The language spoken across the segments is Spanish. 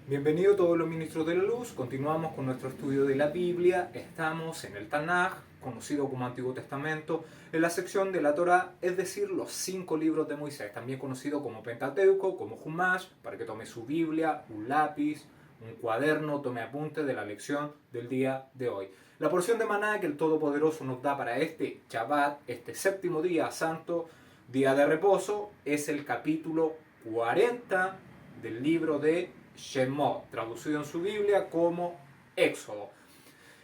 Bienvenido a todos los ministros de la luz. Continuamos con nuestro estudio de la Biblia. Estamos en el Tanaj, conocido como Antiguo Testamento, en la sección de la Torá, es decir, los 5 libros de Moisés, también conocido como Pentateuco, como Humash, para que tome su Biblia, un lápiz, un cuaderno, tome apunte de la lección del día de hoy. La porción de maná que el Todopoderoso nos da para este Shabbat, este séptimo día santo, día de reposo, es el capítulo 40 del libro de Shemot, traducido en su Biblia como Éxodo.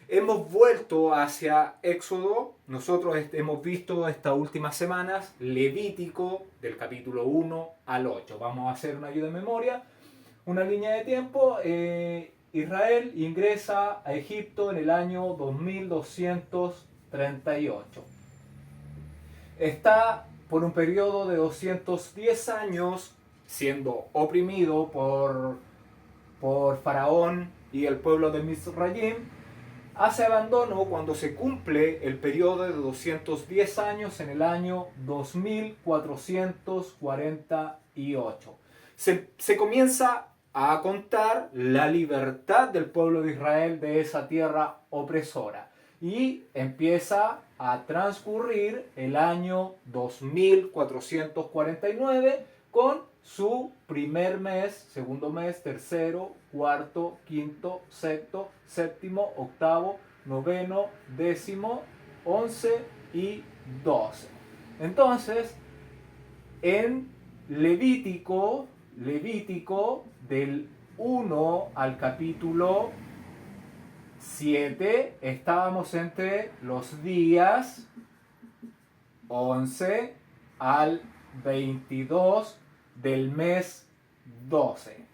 Hemos vuelto hacia Éxodo. Nosotros hemos visto estas últimas semanas Levítico del capítulo 1 al 8. Vamos a hacer una ayuda de memoria, una línea de tiempo. Israel ingresa a Egipto en el año 2238. Está por un periodo de 210 años siendo oprimido por Faraón y el pueblo de Misraim. Hace abandono cuando se cumple el periodo de 210 años en el año 2448. Se comienza a contar la libertad del pueblo de Israel de esa tierra opresora y empieza a transcurrir el año 2449 con su primer mes, segundo mes, tercero, cuarto, quinto, sexto, séptimo, octavo, noveno, décimo, 11 y 12. Entonces, en Levítico del 1 al capítulo 7, estábamos entre los días 11 al 22 del mes 12.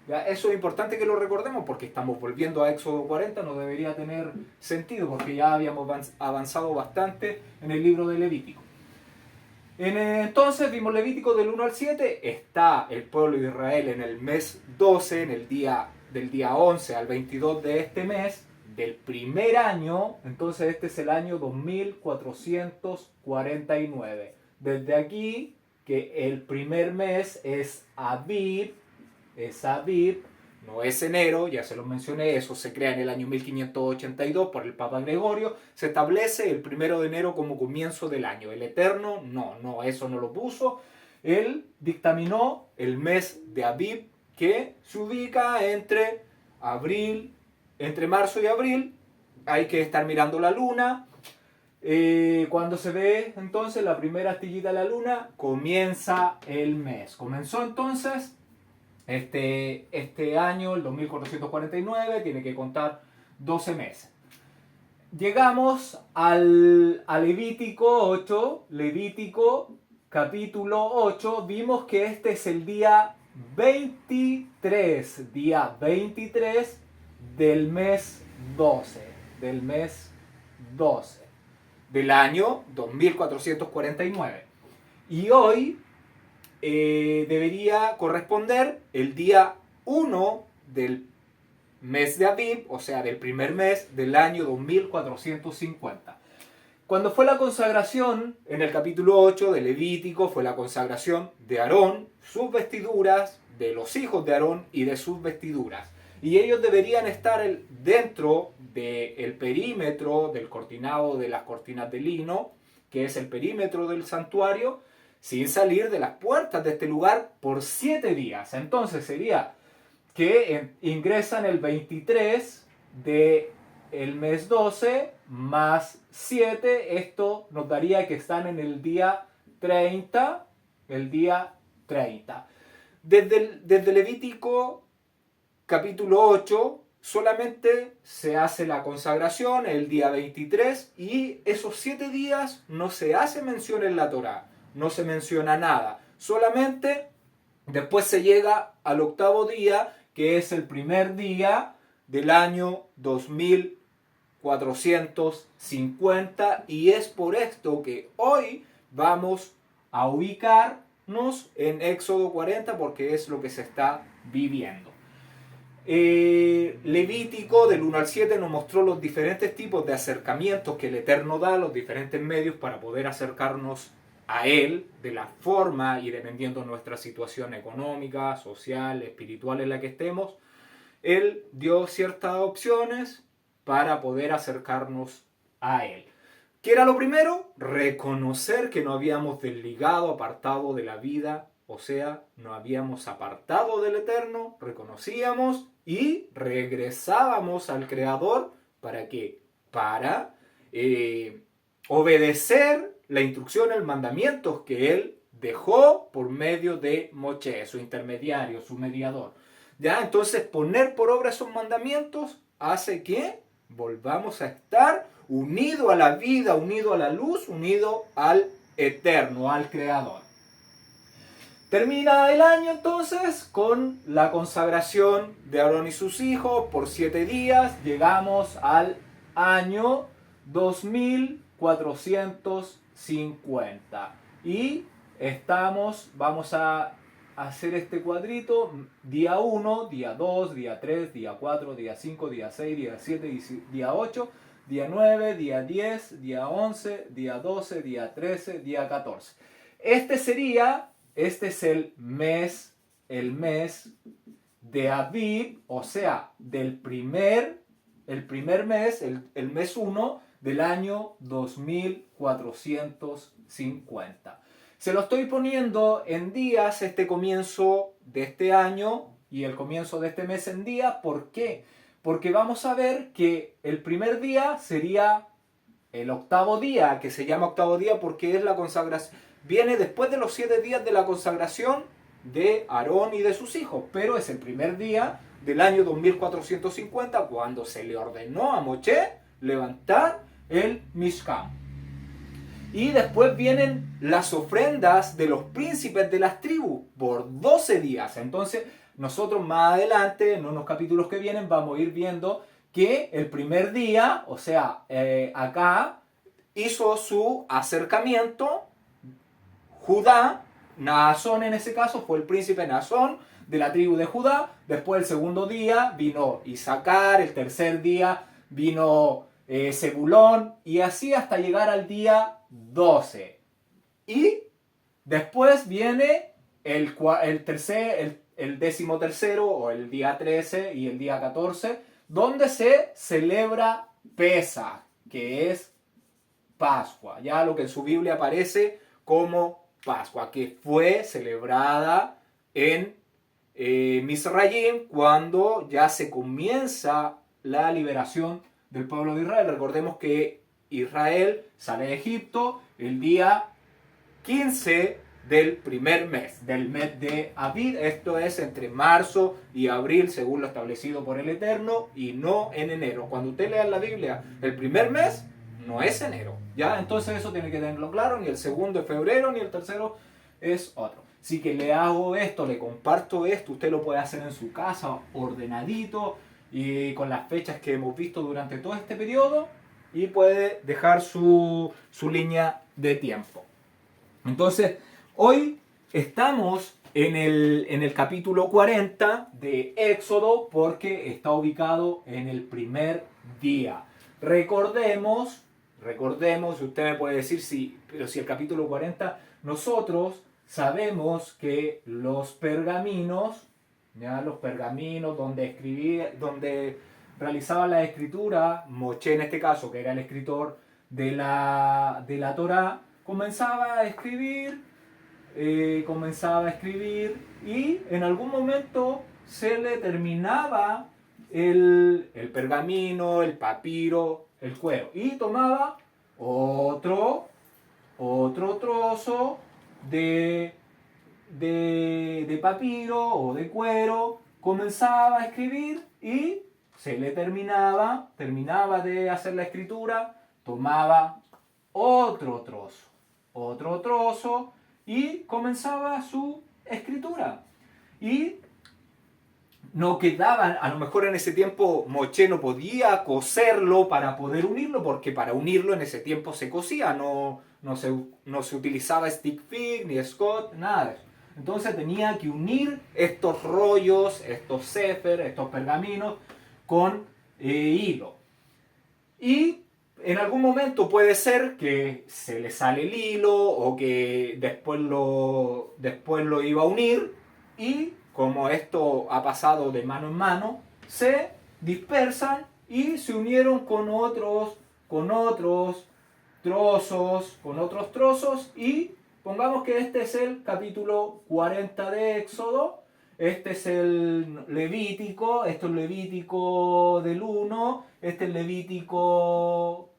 ¿Ya? Eso es importante que lo recordemos porque estamos volviendo a Éxodo 40, no debería tener sentido porque ya habíamos avanzado bastante en el libro de Levítico. Entonces vimos Levítico del 1 al 7, está el pueblo de Israel en el mes 12, del día 11 al 22 de este mes, del primer año. Entonces este es el año 2449. Desde aquí, que el primer mes es Aviv, no es enero, ya se lo mencioné, eso se crea en el año 1582 por el Papa Gregorio. Se establece el 1 de enero como comienzo del año. El Eterno, no, eso no lo puso. Él dictaminó el mes de Aviv, que se ubica entre marzo y abril. Hay que estar mirando la luna. Cuando se ve entonces la primera astillita de la luna, comienza el mes. Comenzó entonces este año, el 2449, tiene que contar 12 meses. Llegamos al Levítico 8, Levítico capítulo 8, vimos que este es el día 23 del mes 12, del año 2449. Y hoy debería corresponder el día 1 del mes de Aviv, o sea, del primer mes del año 2450. Cuando fue la consagración, en el capítulo 8 de Levítico, fue la consagración de Aarón, sus vestiduras, de los hijos de Aarón y de sus vestiduras. Y ellos deberían estar dentro del perímetro del cortinado de las cortinas de lino, que es el perímetro del santuario, sin salir de las puertas de este lugar por 7 días. Entonces sería que ingresan el 23 del mes 12 más 7. Esto nos daría que están en el día 30. Desde Levítico capítulo 8 solamente se hace la consagración el día 23 y esos 7 días no se hace mención en la Torá, no se menciona nada, solamente después se llega al octavo día, que es el primer día del año 2450, y es por esto que hoy vamos a ubicarnos en Éxodo 40 porque es lo que se está viviendo. Levítico del 1 al 7 nos mostró los diferentes tipos de acercamientos que el Eterno da, los diferentes medios para poder acercarnos a Él, de la forma y dependiendo de nuestra situación económica, social, espiritual en la que estemos, Él dio ciertas opciones para poder acercarnos a Él. ¿Qué era lo primero? Reconocer que nos habíamos desligado, apartado de la vida, o sea, nos habíamos apartado del Eterno, reconocíamos y regresábamos al Creador. ¿Para qué? Para obedecer la instrucción, el mandamiento que Él dejó por medio de Moshe, su intermediario, su mediador. ¿Ya? Entonces, poner por obra esos mandamientos hace que volvamos a estar unido a la vida, unido a la luz, unido al Eterno, al Creador. Termina el año entonces con la consagración de Aarón y sus hijos por 7 días. Llegamos al año 2450. Y vamos a hacer este cuadrito: día 1, día 2, día 3, día 4, día 5, día 6, día 7, día 8, día 9, día 10, día 11, día 12, día 13, día 14. Este es el mes de Aviv, o sea, el primer mes, el mes 1 del año 2450. Se lo estoy poniendo en días, este comienzo de este año y el comienzo de este mes en días. ¿Por qué? Porque vamos a ver que el primer día sería el octavo día, que se llama octavo día porque es la consagración. Viene después de los 7 días de la consagración de Aarón y de sus hijos, pero es el primer día del año 2450 cuando se le ordenó a Moshe levantar el Mishkan. Y después vienen las ofrendas de los príncipes de las tribus por 12 días. Entonces nosotros más adelante, en unos capítulos que vienen, vamos a ir viendo que el primer día, o sea, acá hizo su acercamiento Judá. Naasón en ese caso fue el príncipe Naasón de la tribu de Judá. Después el segundo día vino Isaacar, el tercer día vino Zebulón, y así hasta llegar al día 12. Y después viene el 13º o el día 13 y el día 14, donde se celebra Pesaj, que es Pascua, ya lo que en su Biblia aparece como Pascua, que fue celebrada en Misrayim cuando ya se comienza la liberación del pueblo de Israel. Recordemos que Israel sale de Egipto el día 15 del primer mes, del mes de Aviv. Esto es entre marzo y abril, según lo establecido por el Eterno, y no en enero. Cuando usted lea en la Biblia el primer mes, no es enero, ¿ya? Entonces eso tiene que tenerlo claro. Ni el segundo es febrero, ni el tercero es otro. Así que le hago esto, le comparto esto. Usted lo puede hacer en su casa, ordenadito, y con las fechas que hemos visto durante todo este periodo, y puede dejar su línea de tiempo. Entonces, hoy estamos en el capítulo 40 de Éxodo, porque está ubicado en el primer día. Recordemos, usted me puede decir, pero si el capítulo 40, nosotros sabemos que los pergaminos donde realizaba la escritura, Moshe en este caso, que era el escritor de la Torá, comenzaba a escribir, y en algún momento se le terminaba el pergamino, el papiro, el cuero, y tomaba otro trozo de papiro o de cuero, comenzaba a escribir y se le terminaba de hacer la escritura, tomaba otro trozo y comenzaba su escritura. Y no quedaba, a lo mejor en ese tiempo Moshe no podía coserlo para poder unirlo, porque para unirlo en ese tiempo se cosía, no se utilizaba stick fig ni Scott, nada de eso. Entonces tenía que unir estos rollos, estos sefer, estos pergaminos con hilo. Y En algún momento puede ser que se le sale el hilo o que después lo iba a unir y como esto ha pasado de mano en mano, se dispersan y se unieron con otros trozos y pongamos que este es el capítulo 40 de Éxodo. Este es el Levítico, esto es Levítico del 1, este es Levítico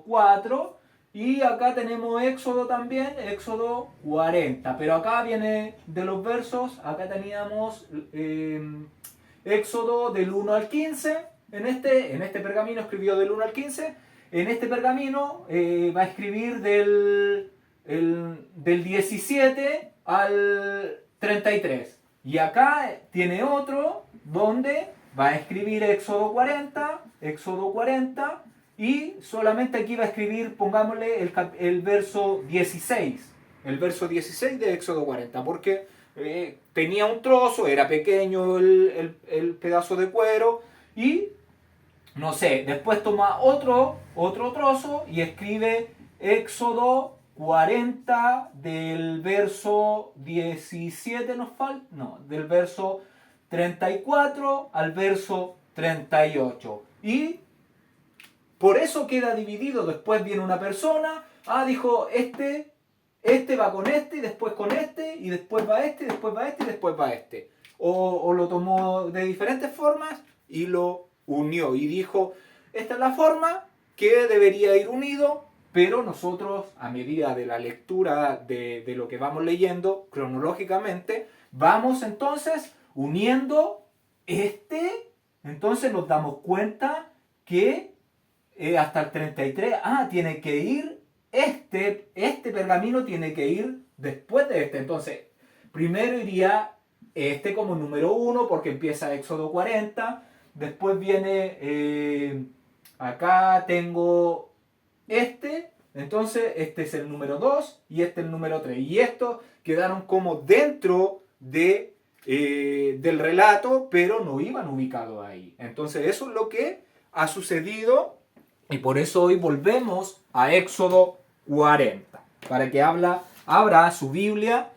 4 y acá tenemos Éxodo también, Éxodo 40, pero acá viene de los versos, acá teníamos Éxodo del 1 al 15, en este pergamino escribió del 1 al 15, en este pergamino va a escribir del 17 al 33. Y acá tiene otro donde va a escribir Éxodo 40 y solamente aquí va a escribir, pongámosle el verso 16. El verso 16 de Éxodo 40, porque tenía un trozo, era pequeño el pedazo de cuero y no sé, después toma otro trozo y escribe Éxodo 40 del verso 17 nos falta, no, del verso 34 al verso 38. Y por eso queda dividido, después viene una persona, dijo, este va con este, y después con este, y después va este, y después va este, y después va este. O lo tomó de diferentes formas y lo unió y dijo, esta es la forma que debería ir unido, pero nosotros a medida de la lectura de lo que vamos leyendo cronológicamente, vamos entonces uniendo entonces nos damos cuenta que hasta el 33, tiene que ir este pergamino tiene que ir después de este, entonces primero iría este como número 1 porque empieza Éxodo 40. Después viene, acá tengo entonces este es el número 2 y este el número 3. Y estos quedaron como dentro del relato, pero no iban ubicados ahí. Entonces eso es lo que ha sucedido y por eso hoy volvemos a Éxodo 40, para que abra su Biblia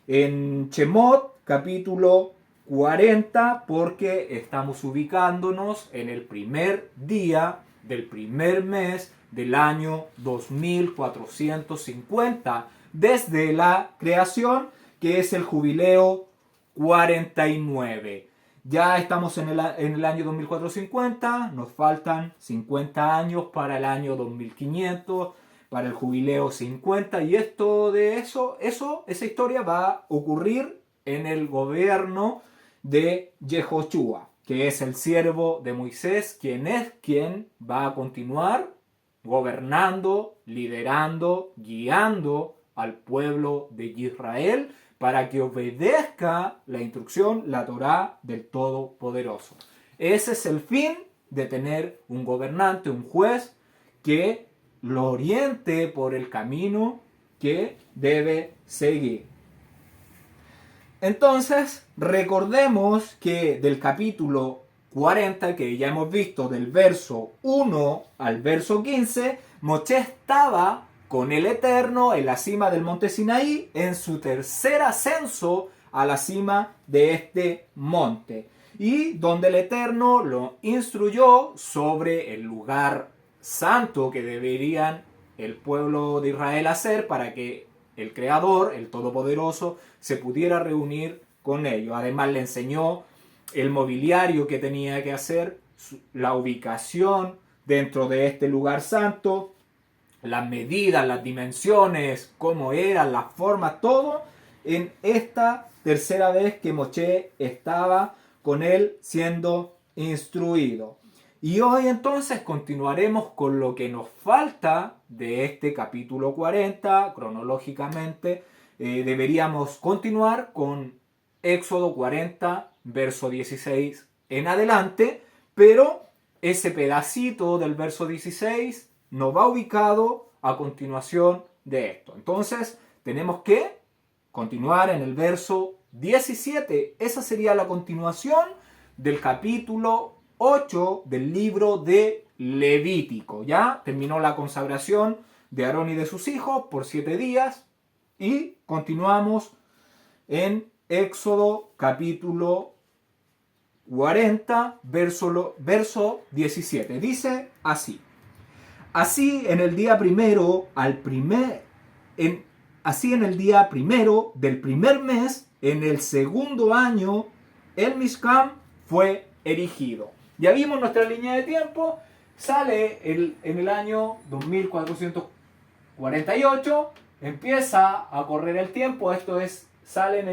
en Shemot, capítulo 40, porque estamos ubicándonos en el primer día del primer mes del año 2450 desde la creación, que es el jubileo 49. Ya estamos en el año 2450, nos faltan 50 años para el año 2500, para el jubileo 50, y esa historia va a ocurrir en el gobierno de Yehoshua, que es el siervo de Moisés, quien va a continuar gobernando, liderando, guiando al pueblo de Israel para que obedezca la instrucción, la Torá del Todopoderoso. Ese es el fin de tener un gobernante, un juez, que lo oriente por el camino que debe seguir. Entonces, recordemos que del capítulo 40, que ya hemos visto del verso 1 al verso 15, Moshe estaba con el Eterno en la cima del monte Sinaí, en su tercer ascenso a la cima de este monte, y donde el Eterno lo instruyó sobre el lugar santo que deberían el pueblo de Israel hacer para que el Creador, el Todopoderoso, se pudiera reunir con ellos. Además le enseñó el mobiliario que tenía que hacer, la ubicación dentro de este lugar santo, las medidas, las dimensiones, cómo eran, las formas, todo en esta tercera vez que Moshe estaba con él siendo instruido. Y hoy entonces continuaremos con lo que nos falta de este capítulo 40. Cronológicamente deberíamos continuar con Éxodo 40, verso 16 en adelante, pero ese pedacito del verso 16 nos va ubicado a continuación de esto. Entonces tenemos que continuar en el verso 17. Esa sería la continuación del capítulo 8 del libro de Levítico. Ya terminó la consagración de Aarón y de sus hijos por 7 días. Y continuamos en Éxodo capítulo 40, verso 17. Dice así. Así en el día primero, así en el día primero del primer mes, en el segundo año, el Mishkan fue erigido. Ya vimos nuestra línea de tiempo. Sale en el año 2448. Empieza a correr el tiempo. Esto es, sale en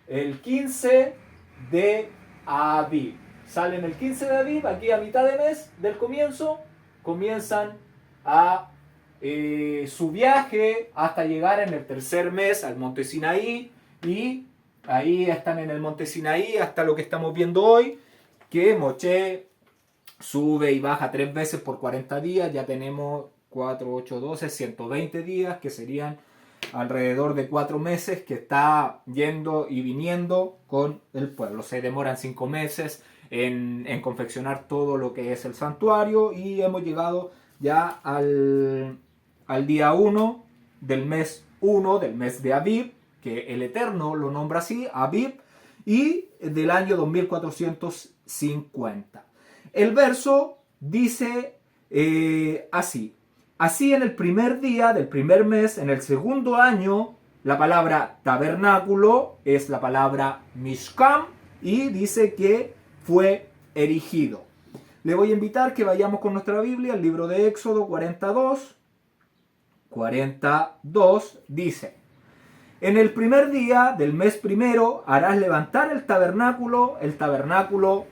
el 15 de Aviv. Sale en el 15 de Aviv, aquí a mitad de mes del comienzo. Comienzan a su viaje hasta llegar en el tercer mes al monte Sinaí, y ahí están en el monte Sinaí hasta lo que estamos viendo hoy, que Moshe sube y baja 3 veces por 40 días. Ya tenemos 4, 8, 12, 120 días, que serían alrededor de 4 meses que está yendo y viniendo con el pueblo. Se demoran 5 meses en confeccionar todo lo que es el santuario, y hemos llegado ya al día 1 del mes 1 del mes de Aviv, que el Eterno lo nombra así, Aviv, y del año 2450. El verso dice así. Así en el primer día del primer mes, en el segundo año, la palabra tabernáculo es la palabra Mishkan, y dice que fue erigido. Le voy a invitar que vayamos con nuestra Biblia al libro de Éxodo 42. 42 dice: en el primer día del mes primero harás levantar el tabernáculo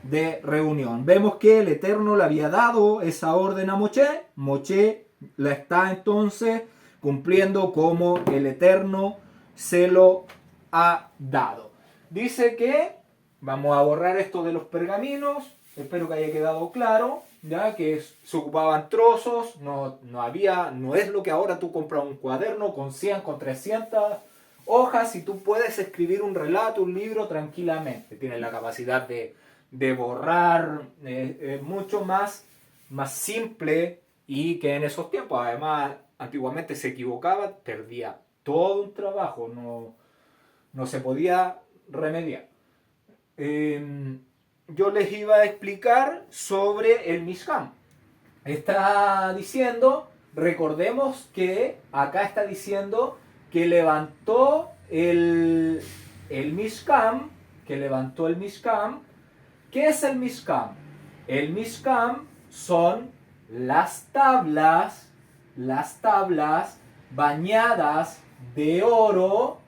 de reunión. Vemos que el Eterno le había dado esa orden a Moshe. Moshe la está entonces cumpliendo como el Eterno se lo ha dado. Dice que, vamos a borrar esto de los pergaminos, espero que haya quedado claro, ya que se ocupaban trozos, no es lo que ahora tú compras un cuaderno con 100, con 300 hojas y tú puedes escribir un relato, un libro tranquilamente. Tienes la capacidad de borrar, mucho más simple, y que en esos tiempos, además, antiguamente se equivocaba, perdía todo un trabajo, no se podía remediar. Yo les iba a explicar sobre el Mishkan. Está diciendo, recordemos que acá está diciendo que levantó el Mishkan, ¿Qué es el Mishkan? El Mishkan son las tablas bañadas de oro.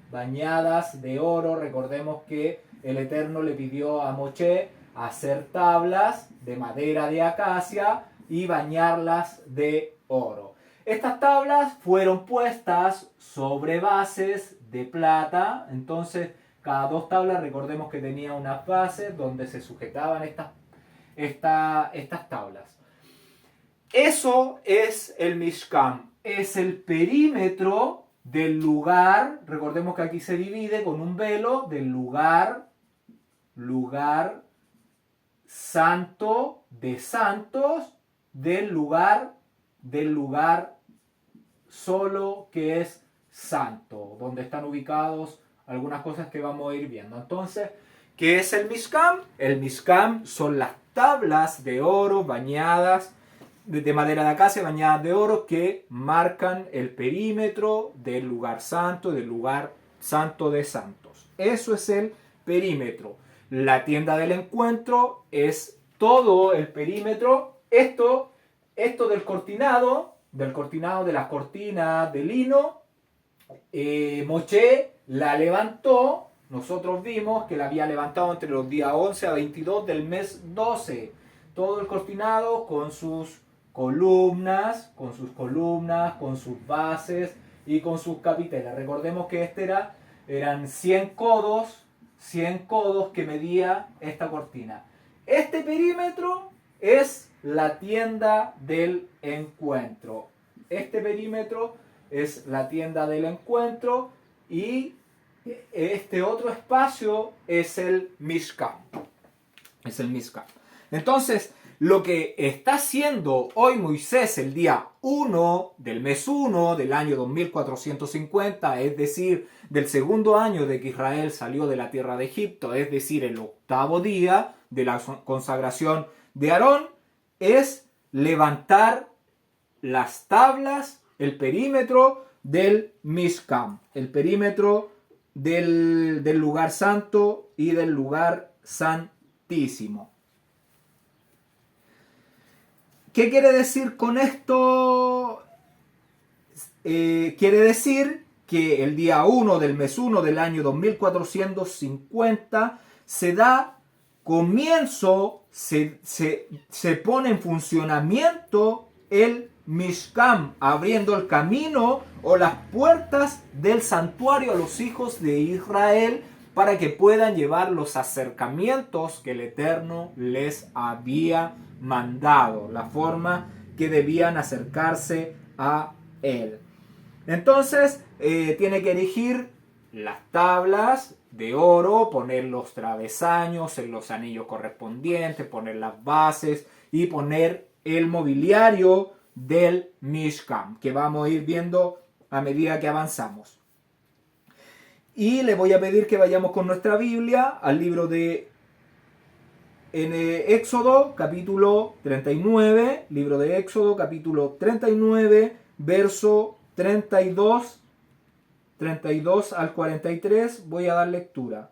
Recordemos que el Eterno le pidió a Moshe hacer tablas de madera de acacia y bañarlas de oro. Estas tablas fueron puestas sobre bases de plata. Entonces, cada 2 tablas, recordemos que tenía unas bases donde se sujetaban estas tablas. Eso es el Mishkan. Es el perímetro del lugar. Recordemos que aquí se divide con un velo del lugar santo de santos, del lugar solo que es santo, donde están ubicados algunas cosas que vamos a ir viendo. Entonces, ¿qué es el Mishkan? El Mishkan son las tablas de oro bañadas, de madera de acacia bañadas de oro, que marcan el perímetro del lugar santo de santos. Eso es el perímetro. La tienda del encuentro es todo el perímetro. Esto del cortinado, de las cortinas de lino, Moshe la levantó. Nosotros vimos que la había levantado entre los días 11 a 22 del mes 12. Todo el cortinado con sus columnas, con sus bases y con sus capiteles. Recordemos que eran 100 codos que medía esta cortina. Este perímetro es la tienda del encuentro. Y este otro espacio es el Mishkan. Entonces, lo que está haciendo hoy Moisés el día 1 del mes 1 del año 2450, es decir, del segundo año de que Israel salió de la tierra de Egipto, es decir, el octavo día de la consagración de Aarón, es levantar las tablas, el perímetro del Mishkan, el perímetro del lugar santo y del lugar santísimo. ¿Qué quiere decir con esto? Quiere decir que el día 1 del mes 1 del año 2450 se da comienzo, se pone en funcionamiento el Mishkan, abriendo el camino o las puertas del santuario a los hijos de Israel para que puedan llevar los acercamientos que el Eterno les había mandado, la forma que debían acercarse a Él. Entonces tiene que erigir las tablas de oro, poner los travesaños en los anillos correspondientes, poner las bases y poner el mobiliario del Mishkan, que vamos a ir viendo a medida que avanzamos. Y le voy a pedir que vayamos con nuestra Biblia al libro de Éxodo, capítulo 39, libro de Éxodo, capítulo 39, verso 32 al 43, voy a dar lectura.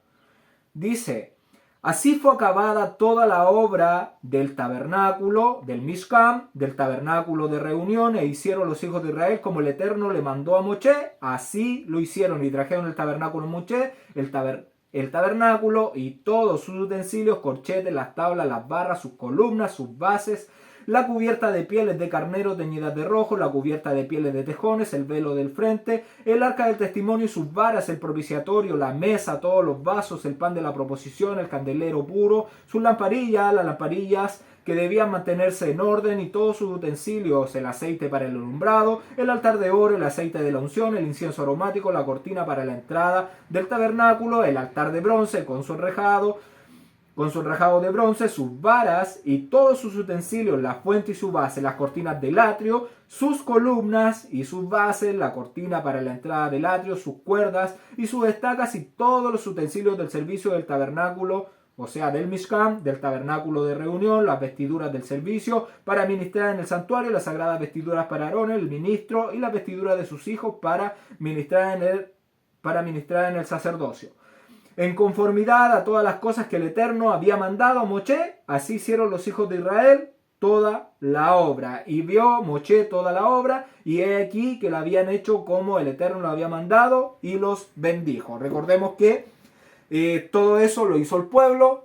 Dice: así fue acabada toda la obra del tabernáculo, del Mishkan, del tabernáculo de reunión, e hicieron los hijos de Israel como el Eterno le mandó a Moisés, así lo hicieron, y trajeron el tabernáculo a Moisés, el tabernáculo y todos sus utensilios, corchetes, las tablas, las barras, sus columnas, sus bases, la cubierta de pieles de carnero teñidas de rojo, la cubierta de pieles de tejones, el velo del frente, el arca del testimonio y sus varas, el propiciatorio, la mesa, todos los vasos, el pan de la proposición, el candelero puro, sus lamparillas, las lamparillas que debían mantenerse en orden y todos sus utensilios, el aceite para el alumbrado, el altar de oro, el aceite de la unción, el incienso aromático, la cortina para la entrada del tabernáculo, el altar de bronce con su enrejado de bronce, sus varas y todos sus utensilios, la fuente y su base, las cortinas del atrio, sus columnas y sus bases, la cortina para la entrada del atrio, sus cuerdas y sus estacas y todos los utensilios del servicio del tabernáculo, o sea, del Mishkan, del tabernáculo de reunión, las vestiduras del servicio para ministrar en el santuario, las sagradas vestiduras para Aarón, el ministro, y las vestiduras de sus hijos para ministrar en el sacerdocio. En conformidad a todas las cosas que el Eterno había mandado a Moisés, así hicieron los hijos de Israel toda la obra. Y vio Moisés toda la obra, y he aquí que la habían hecho como el Eterno lo había mandado, y los bendijo. Recordemos que todo eso lo hizo el pueblo,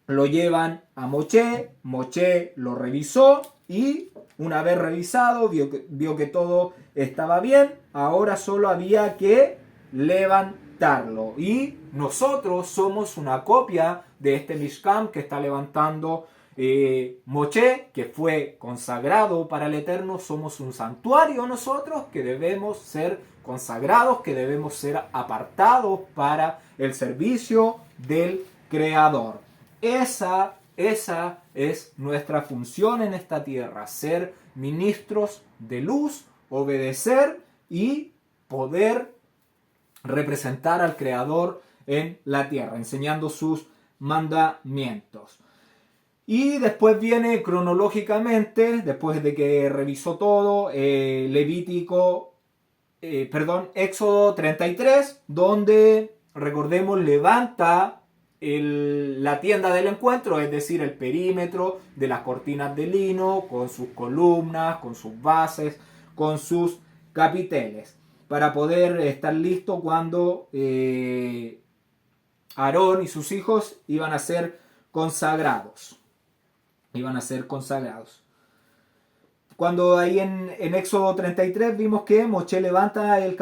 lo llevan a Moisés, Moisés lo revisó, y una vez revisado, vio que todo estaba bien, ahora solo había que levantarlo. Y nosotros somos una copia de este Mishkan que está levantando Moisés, que fue consagrado para el Eterno. Somos un santuario nosotros que debemos ser consagrados, que debemos ser apartados para el servicio del Creador. Esa es nuestra función en esta tierra, ser ministros de luz, obedecer y poder representar al Creador en la tierra, enseñando sus mandamientos. Y después viene cronológicamente, después de que revisó todo, Éxodo 33, donde, recordemos, levanta la tienda del encuentro, es decir, el perímetro de las cortinas de lino, con sus columnas, con sus bases, con sus capiteles, para poder estar listo cuando Aarón y sus hijos iban a ser consagrados. Cuando ahí en Éxodo 33 vimos que Moisés levanta el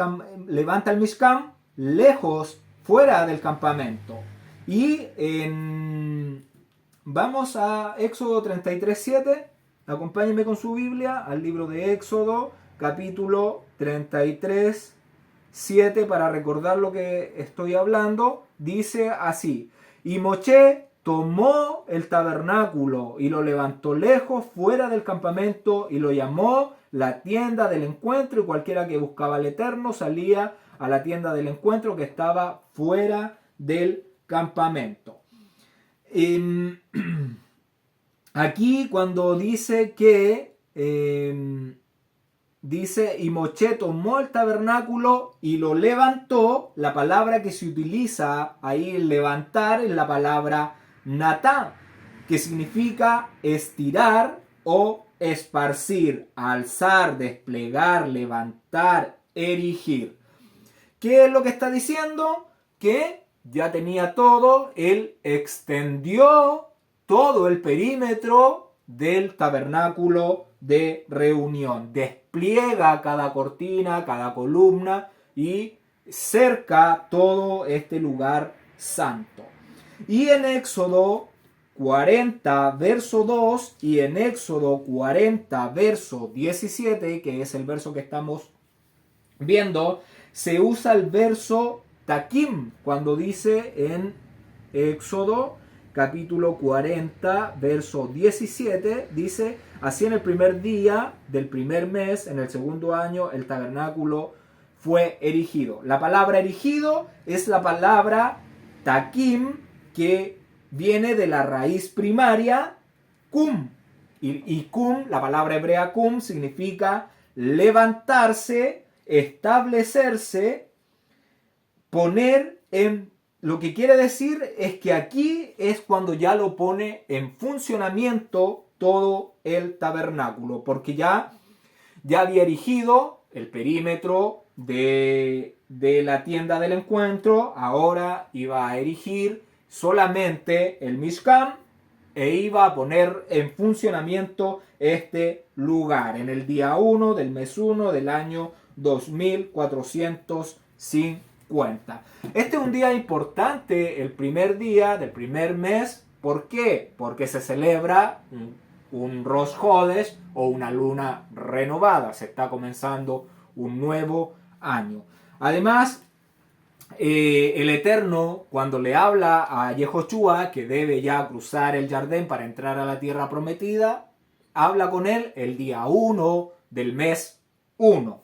Mishkan lejos, fuera del campamento. Y vamos a Éxodo 33:7. Acompáñenme con su Biblia al libro de Éxodo, capítulo 33:7, para recordar lo que estoy hablando. Dice así: y Moisés tomó el tabernáculo y lo levantó lejos, fuera del campamento, y lo llamó la tienda del encuentro, y cualquiera que buscaba al Eterno salía a la tienda del encuentro que estaba fuera del campamento. Aquí cuando dice que dice, y Moshe tomó el tabernáculo y lo levantó, la palabra que se utiliza ahí en levantar es la palabra natá, que significa estirar o esparcir, alzar, desplegar, levantar, erigir. ¿Qué es lo que está diciendo? Que ya tenía todo, él extendió todo el perímetro del tabernáculo de reunión. Despliega cada cortina, cada columna y cerca todo este lugar santo. Y en Éxodo 40, verso 2 y en Éxodo 40, verso 17, que es el verso que estamos viendo, se usa el verso takim cuando dice en Éxodo capítulo 40, verso 17, dice, así en el primer día del primer mes, en el segundo año, el tabernáculo fue erigido. La palabra erigido es la palabra takim, que viene de la raíz primaria kum. Y kum, la palabra hebrea kum, significa levantarse, establecerse, poner en... Lo que quiere decir es que aquí es cuando ya lo pone en funcionamiento todo el tabernáculo, porque ya había erigido el perímetro de la tienda del encuentro, ahora iba a erigir solamente el Mishkan e iba a poner en funcionamiento este lugar en el día 1 del mes 1 del año 2450. Este es un día importante, el primer día del primer mes. ¿Por qué? Porque se celebra un Rosh Hodesh o una luna renovada. Se está comenzando un nuevo año. Además, el Eterno, cuando le habla a Yehoshua que debe ya cruzar el Jardín para entrar a la tierra prometida, habla con él el día 1 del mes 1.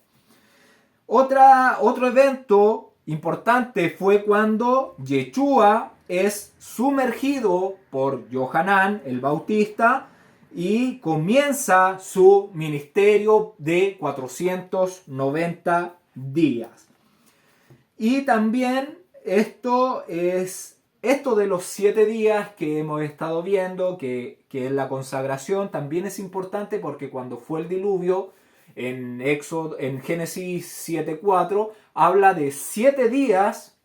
Otro evento importante fue cuando Yeshua es sumergido por Yohanan el Bautista y comienza su ministerio de 490 días. Y también esto de los 7 días que hemos estado viendo, que es la consagración, también es importante porque cuando fue el diluvio, en Génesis 7:4, habla de 7 días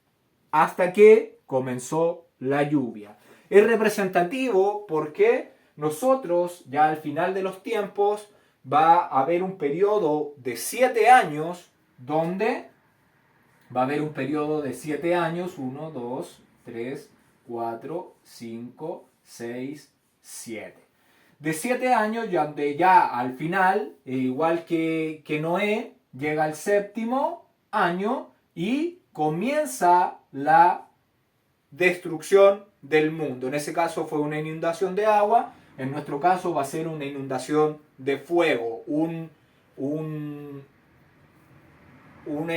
hasta que comenzó la lluvia. Es representativo porque nosotros, ya al final de los tiempos, va a haber un periodo de 7 años, donde va a haber un periodo de 7 años, 1, 2, 3, 4, 5, 6, 7. De 7 años, donde ya al final, igual que Noé, llega al 7º año y comienza la destrucción del mundo. En ese caso fue una inundación de agua, en nuestro caso va a ser una inundación de fuego, una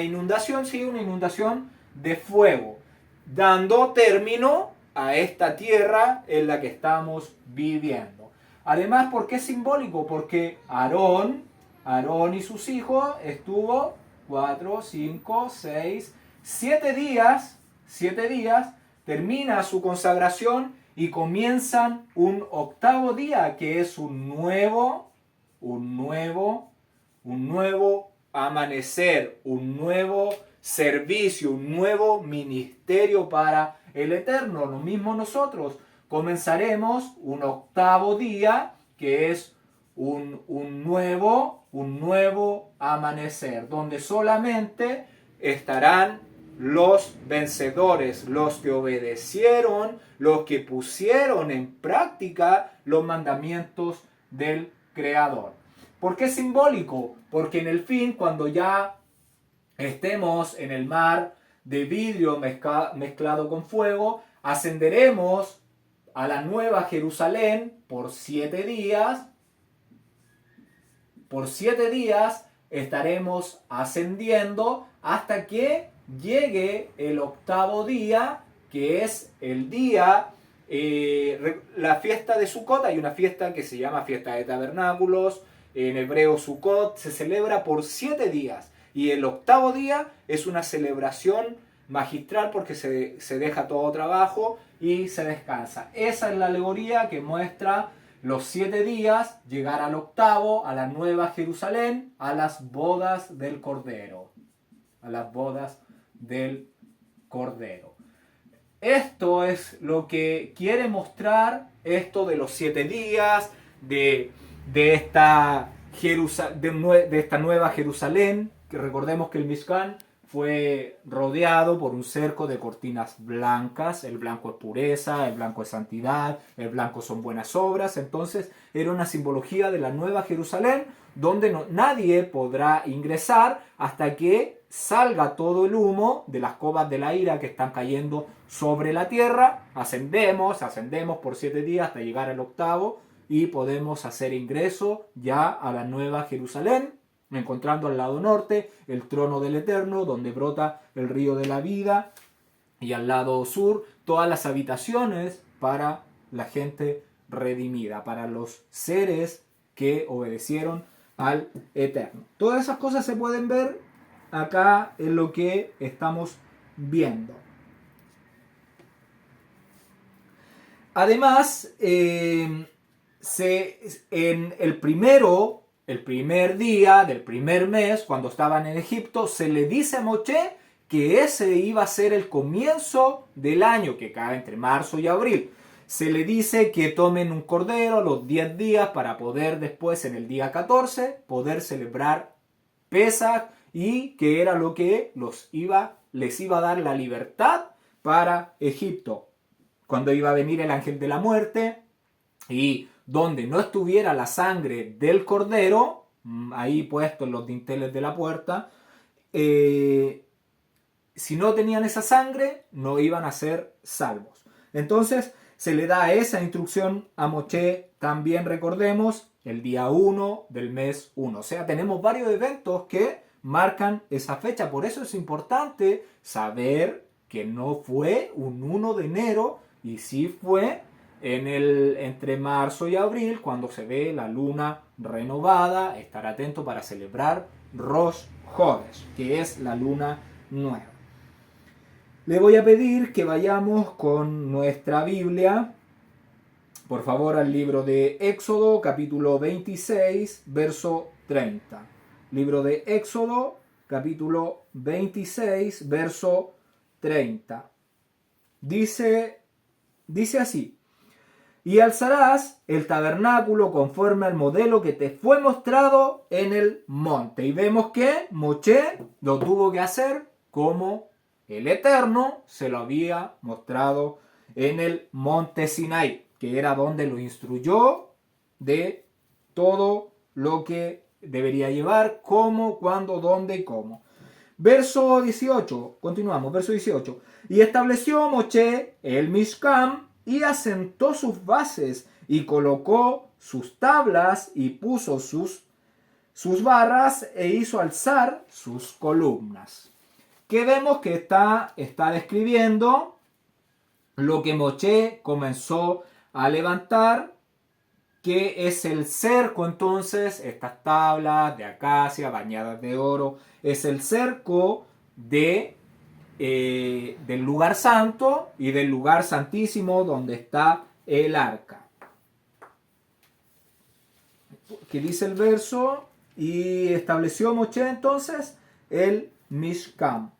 inundación de fuego, dando término a esta tierra en la que estamos viviendo. Además, ¿por qué es simbólico? Porque Aarón y sus hijos estuvo 4, 5, 6, 7 días, termina su consagración y comienzan un 8º día, que es un nuevo amanecer, un nuevo servicio, un nuevo ministerio para el Eterno. Lo mismo nosotros. Comenzaremos un 8º día, que es un nuevo amanecer, donde solamente estarán los vencedores, los que obedecieron, los que pusieron en práctica los mandamientos del Creador. ¿Por qué es simbólico? Porque en el fin, cuando ya estemos en el mar de vidrio mezclado con fuego, ascenderemos a la Nueva Jerusalén por 7 días. Por 7 días estaremos ascendiendo hasta que llegue el octavo día, que es el día, la fiesta de Sukkot. Hay una fiesta que se llama fiesta de tabernáculos, en hebreo Sukkot, se celebra por 7 días. Y el octavo día es una celebración magistral porque se deja todo trabajo y se descansa. Esa es la alegoría que muestra los 7 días, llegar al octavo, a la Nueva Jerusalén, a las bodas del Cordero. A las bodas del Cordero. Esto es lo que quiere mostrar esto de los 7 días, de esta Nueva Jerusalén, que recordemos que el Mishkan fue rodeado por un cerco de cortinas blancas. El blanco es pureza, el blanco es santidad, el blanco son buenas obras. Entonces era una simbología de la Nueva Jerusalén, donde nadie podrá ingresar hasta que salga todo el humo de las cobas de la ira que están cayendo sobre la tierra. Ascendemos por 7 días hasta llegar al octavo y podemos hacer ingreso ya a la Nueva Jerusalén, encontrando al lado norte el trono del Eterno, donde brota el río de la vida, y al lado sur todas las habitaciones para la gente redimida, para los seres que obedecieron al Eterno. Todas esas cosas se pueden ver acá en lo que estamos viendo. Además, en el primer día del primer mes, cuando estaban en Egipto, se le dice a Moshe que ese iba a ser el comienzo del año, que cae entre marzo y abril. Se le dice que tomen un cordero los 10 días para poder después, en el día 14, poder celebrar Pesach, y que era lo que les iba a dar la libertad para Egipto. Cuando iba a venir el ángel de la muerte, y donde no estuviera la sangre del cordero, ahí puesto en los dinteles de la puerta, si no tenían esa sangre, no iban a ser salvos. Entonces se le da esa instrucción a Moshe. También recordemos el día 1 del mes 1. O sea, tenemos varios eventos que marcan esa fecha. Por eso es importante saber que no fue un 1 de enero, y sí fue entre marzo y abril, cuando se ve la luna renovada. Estar atento para celebrar Rosh Chodesh, que es la luna nueva. Le voy a pedir que vayamos con nuestra Biblia, por favor, al libro de Éxodo, capítulo 26, verso 30. Libro de Éxodo, capítulo 26, verso 30. Dice así: y alzarás el tabernáculo conforme al modelo que te fue mostrado en el monte. Y vemos que Moshe lo tuvo que hacer como el Eterno se lo había mostrado en el monte Sinaí, que era donde lo instruyó de todo lo que debería llevar, cómo, cuándo, dónde y cómo. Verso 18, continuamos, verso 18. Y estableció Moshe el Mishkan, y asentó sus bases, y colocó sus tablas, y puso sus barras, e hizo alzar sus columnas. Que vemos que está describiendo lo que Moshe comenzó a levantar, que es el cerco. Entonces, estas tablas de acacia bañadas de oro, es el cerco del lugar santo y del lugar santísimo donde está el arca. ¿Qué dice el verso? Y estableció Moshe entonces el Mishkan,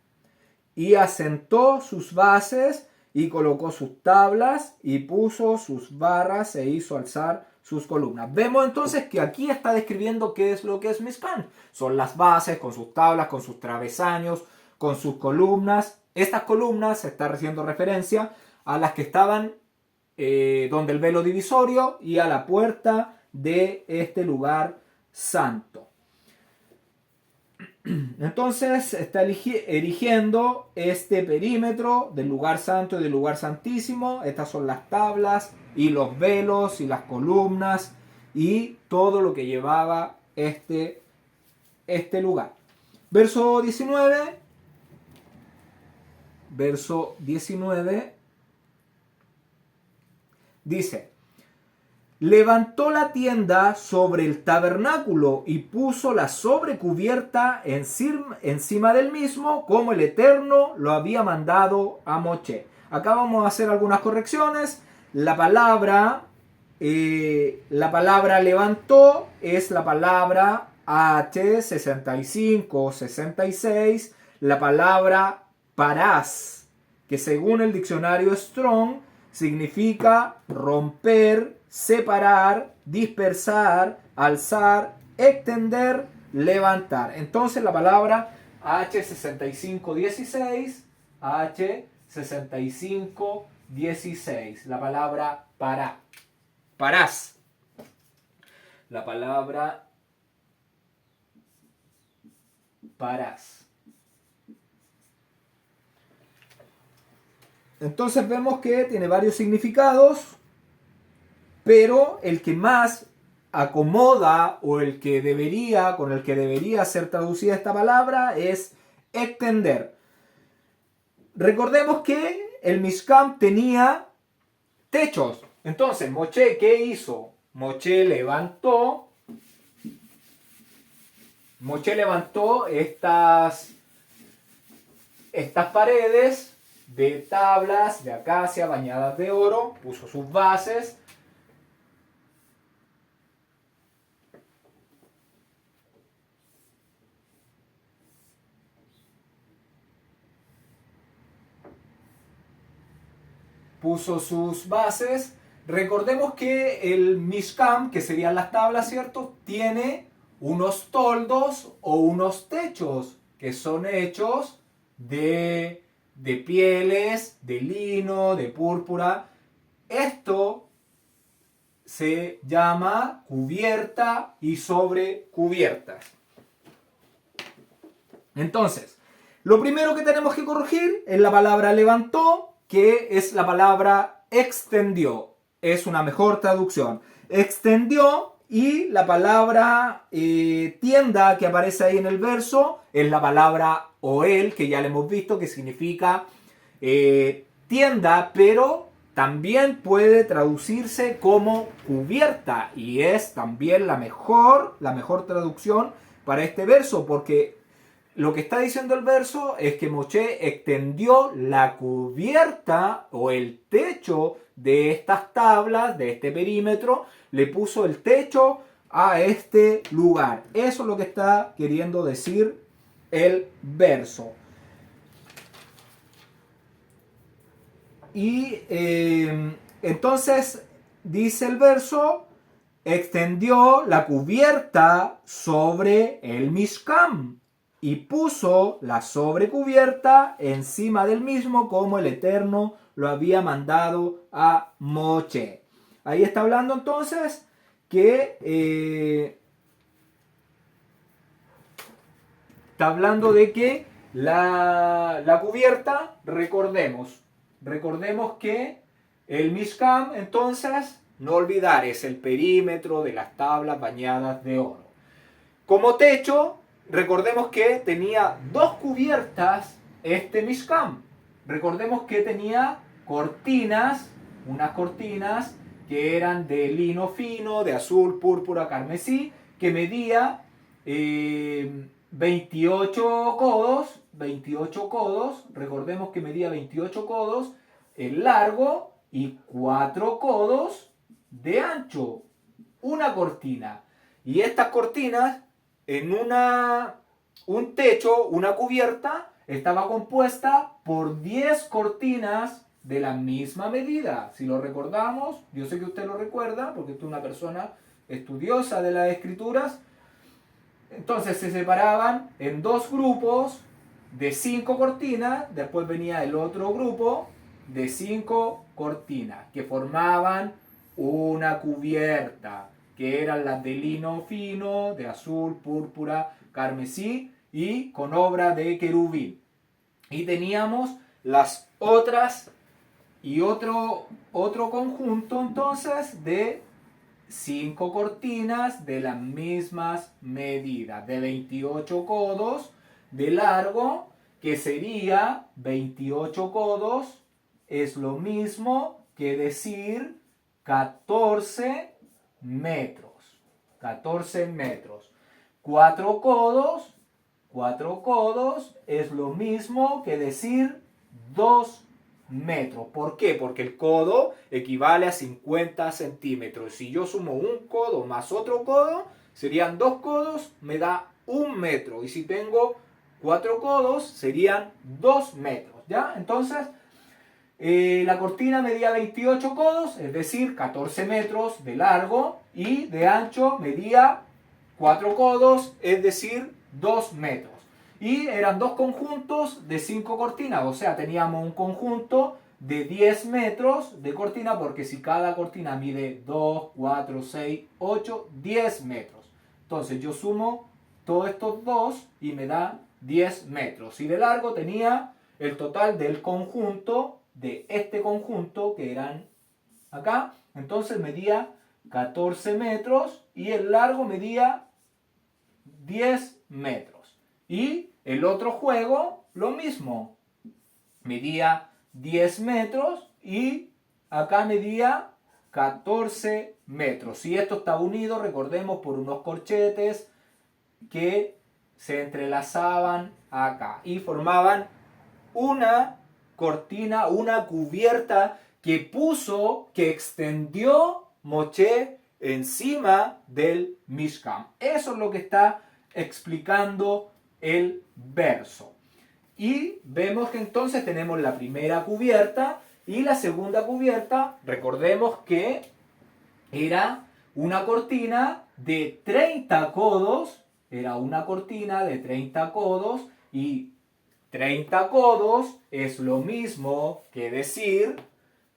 y asentó sus bases, y colocó sus tablas, y puso sus barras, e hizo alzar sus columnas. Vemos entonces que aquí está describiendo qué es lo que es Mishkan. Son las bases con sus tablas, con sus travesaños, con sus columnas. Estas columnas se está haciendo referencia a las que estaban donde el velo divisorio y a la puerta de este lugar santo. Entonces está erigiendo este perímetro del lugar santo y del lugar santísimo. Estas son las tablas y los velos y las columnas y todo lo que llevaba este lugar. Verso 19. Verso 19 dice: levantó la tienda sobre el tabernáculo y puso la sobrecubierta encima del mismo, como el Eterno lo había mandado a Moshe. Acá vamos a hacer algunas correcciones. La palabra levantó es la palabra H65 o 66, la palabra parás, que según el diccionario Strong significa romper, separar, dispersar, alzar, extender, levantar. Entonces la palabra H6516, H6516, la palabra parás. La palabra parás. Entonces vemos que tiene varios significados, pero el que más acomoda o el que debería, con el que debería ser traducida esta palabra es extender. Recordemos que el Mishkan tenía techos. Entonces, Moshe, ¿qué hizo? Moshe levantó estas paredes de tablas de acacia bañadas de oro, puso sus bases. Recordemos que el Mishkan, que serían las tablas, ¿cierto?, tiene unos toldos o unos techos que son hechos de pieles, de lino, de púrpura. Esto se llama cubierta y sobrecubiertas. Entonces, lo primero que tenemos que corregir es la palabra levantó, que es la palabra extendió. Es una mejor traducción. Extendió, y la palabra tienda que aparece ahí en el verso es la palabra oel, que ya le hemos visto, que significa tienda, pero también puede traducirse como cubierta, y es también la mejor traducción para este verso, porque lo que está diciendo el verso es que Moshe extendió la cubierta o el techo de estas tablas, de este perímetro, le puso el techo a este lugar. Eso es lo que está queriendo decir el verso. Y entonces dice el verso: extendió la cubierta sobre el Mishkan y puso la sobrecubierta encima del mismo, como el Eterno lo había mandado a Moshe. Ahí está hablando entonces que está hablando de que la cubierta, recordemos que el Mishkan, entonces, no olvidar, es el perímetro de las tablas bañadas de oro. Como techo, recordemos que tenía dos cubiertas este Mishkan. Recordemos que tenía cortinas, unas cortinas que eran de lino fino, de azul, púrpura, carmesí, que medía 28 codos, recordemos que medía 28 codos en largo y 4 codos de ancho, una cortina. Y estas cortinas, en un techo, una cubierta, estaba compuesta por 10 cortinas de la misma medida. Si lo recordamos, yo sé que usted lo recuerda, porque usted es una persona estudiosa de las escrituras. Entonces se separaban en dos grupos de 5 cortinas, después venía el otro grupo de 5 cortinas, que formaban una cubierta, que eran las de lino fino, de azul, púrpura, carmesí, y con obra de querubín. Y teníamos las otras y otro conjunto entonces de 5 cortinas de las mismas medidas, de 28 codos de largo, que sería 28 codos, es lo mismo que decir 14 metros. 14 metros. 4 codos es lo mismo que decir 2 metros. ¿Por qué? Porque el codo equivale a 50 centímetros. Si yo sumo un codo más otro codo, serían 2 codos, me da 1 metro. Y si tengo 4 codos, serían 2 metros. ¿Ya? Entonces, la cortina medía 28 codos, es decir, 14 metros de largo, y de ancho medía 4 codos, es decir, 2 metros. Y eran dos conjuntos de 5 cortinas, o sea, teníamos un conjunto de 10 metros de cortina, porque si cada cortina mide 2, 4, 6, 8, 10 metros. Entonces yo sumo todos estos dos y me da 10 metros. Y de largo tenía el total del conjunto, de este conjunto, que eran acá, entonces medía 14 metros y el largo medía 10 metros. Y el otro juego, lo mismo, medía 10 metros y acá medía 14 metros. Y esto está unido, recordemos, por unos corchetes que se entrelazaban acá y formaban una cortina, una cubierta que extendió Moshe encima del Mishkan. Eso es lo que está explicando el verso. Y vemos que entonces tenemos la primera cubierta y la segunda cubierta. Recordemos que era una cortina de 30 codos. Era una cortina de 30 codos y 30 codos es lo mismo que decir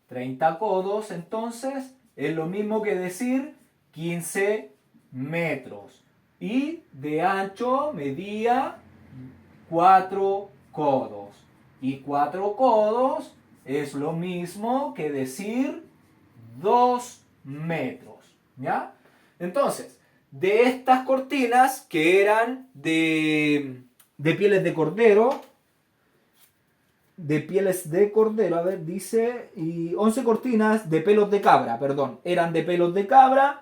30 codos, entonces es lo mismo que decir 15 metros. Y de ancho medía 4 codos. Y 4 codos es lo mismo que decir 2 metros. ¿Ya? Entonces, de estas cortinas que eran de pieles de cordero, a ver, dice, y 11 cortinas de pelos de cabra, perdón, eran de pelos de cabra,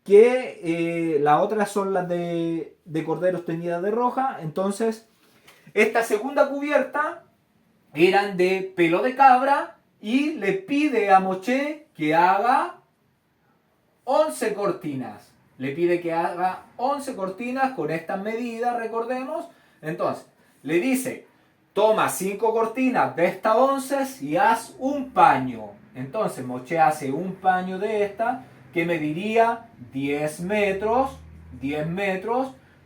que las otras son las de corderos teñidas de roja. Entonces, esta segunda cubierta eran de pelo de cabra y le pide a Moshe que haga 11 cortinas. Le pide que haga 11 cortinas con estas medidas, recordemos. Entonces, le dice, toma 5 cortinas de estas 11 y haz un paño. Entonces Moshe hace un paño de esta que mediría 10 metros,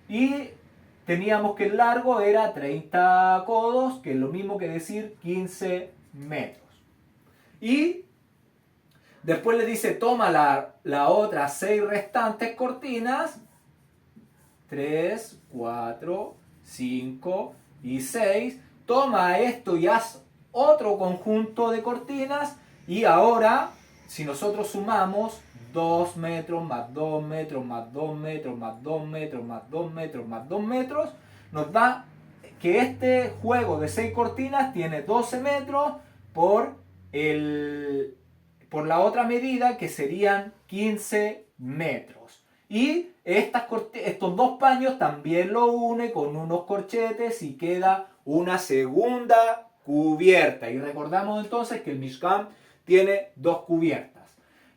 y teníamos que el largo era 30 codos, que es lo mismo que decir 15 metros. Y después le dice, toma la otra 6 restantes cortinas, 3, 4, 5 y 6, toma esto y haz otro conjunto de cortinas. Y ahora, si nosotros sumamos 2 metros más 2 metros más 2 metros más 2 metros más 2 metros más 2 metros, nos da que este juego de 6 cortinas tiene 12 metros por la otra medida, que serían 15 metros. Y estos dos paños también lo une con unos corchetes y queda una segunda cubierta. Y recordamos entonces que el Mishkan tiene dos cubiertas.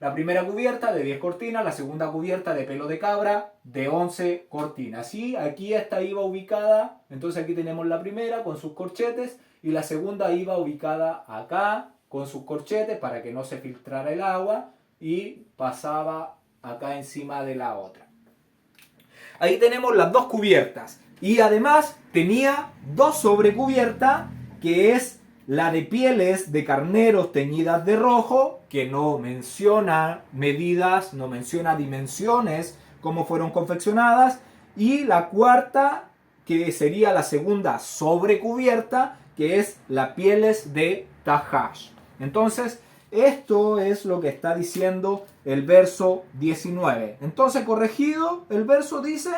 La primera cubierta de 10 cortinas, la segunda cubierta de pelo de cabra de 11 cortinas. Y aquí esta iba ubicada, entonces aquí tenemos la primera con sus corchetes y la segunda iba ubicada acá con sus corchetes para que no se filtrara el agua y pasaba acá encima de la otra. Ahí tenemos las dos cubiertas y además tenía dos sobrecubiertas, que es la de pieles de carneros teñidas de rojo, que no menciona medidas, no menciona dimensiones, cómo fueron confeccionadas, y la cuarta que sería la segunda sobrecubierta, que es la pieles de Tahash. Entonces, esto es lo que está diciendo el verso 19. Entonces, corregido, el verso dice,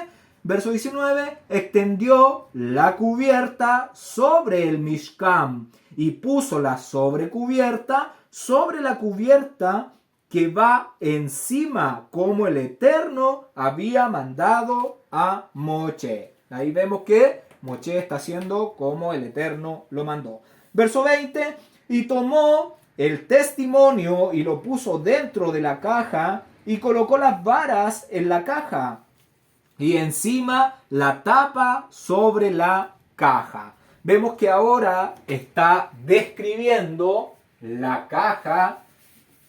verso 19, extendió la cubierta sobre el Mishkan y puso la sobrecubierta sobre la cubierta que va encima, como el Eterno había mandado a Moche. Ahí vemos que Moche está haciendo como el Eterno lo mandó. Verso 20, y tomó el testimonio y lo puso dentro de la caja y colocó las varas en la caja y encima la tapa sobre la caja. Vemos que ahora está describiendo la caja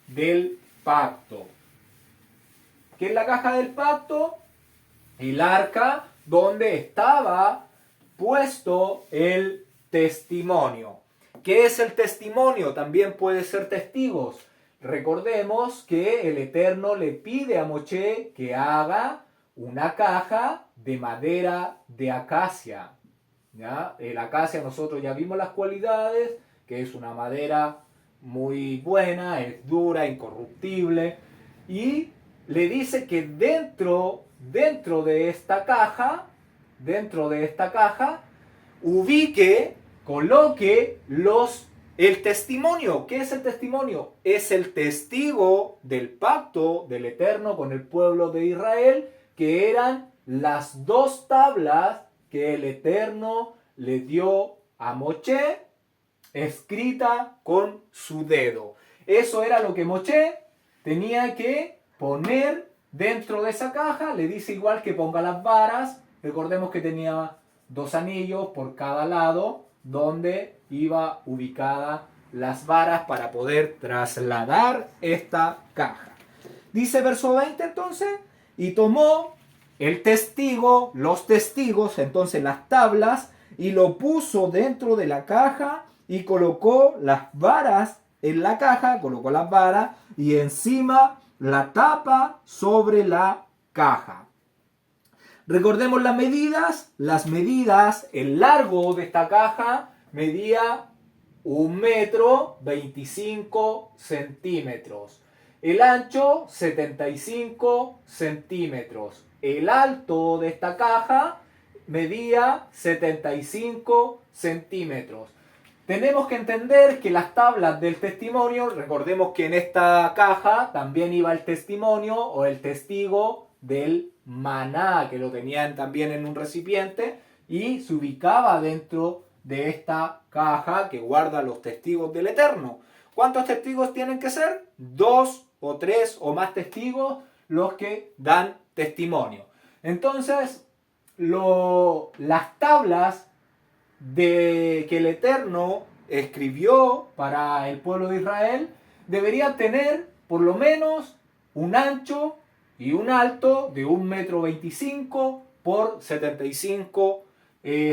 del pacto. ¿Qué es la caja del pacto? El arca donde estaba puesto el testimonio. ¿Qué es el testimonio? También puede ser testigos. Recordemos que el Eterno le pide a Moche que haga una caja de madera de acacia. ¿Ya? El acacia nosotros ya vimos las cualidades, que es una madera muy buena, es dura, incorruptible. Y le dice que dentro de esta caja, coloque el testimonio. ¿Qué es el testimonio? Es el testigo del pacto del Eterno con el pueblo de Israel, que eran las dos tablas que el Eterno le dio a Moche, escrita con su dedo. Eso era lo que Moche tenía que poner dentro de esa caja. Le dice igual que ponga las varas. Recordemos que tenía 2 anillos por cada lado donde iba ubicada las varas para poder trasladar esta caja. Dice verso 20 entonces, y tomó el testigo, los testigos, entonces las tablas, y lo puso dentro de la caja y colocó las varas en la caja, colocó las varas y encima la tapa sobre la caja. Recordemos las medidas, el largo de esta caja medía 1,25 metros, el ancho 75 centímetros, el alto de esta caja medía 75 centímetros. Tenemos que entender que las tablas del testimonio, recordemos que en esta caja también iba el testimonio o el testigo del maná, que lo tenían también en un recipiente y se ubicaba dentro de esta caja que guarda los testigos del Eterno. ¿Cuántos testigos tienen que ser? 2 o 3 o más testigos los que dan testimonio. Entonces, las tablas que el Eterno escribió para el pueblo de Israel deberían tener por lo menos un ancho y un alto de 1,25 m por 75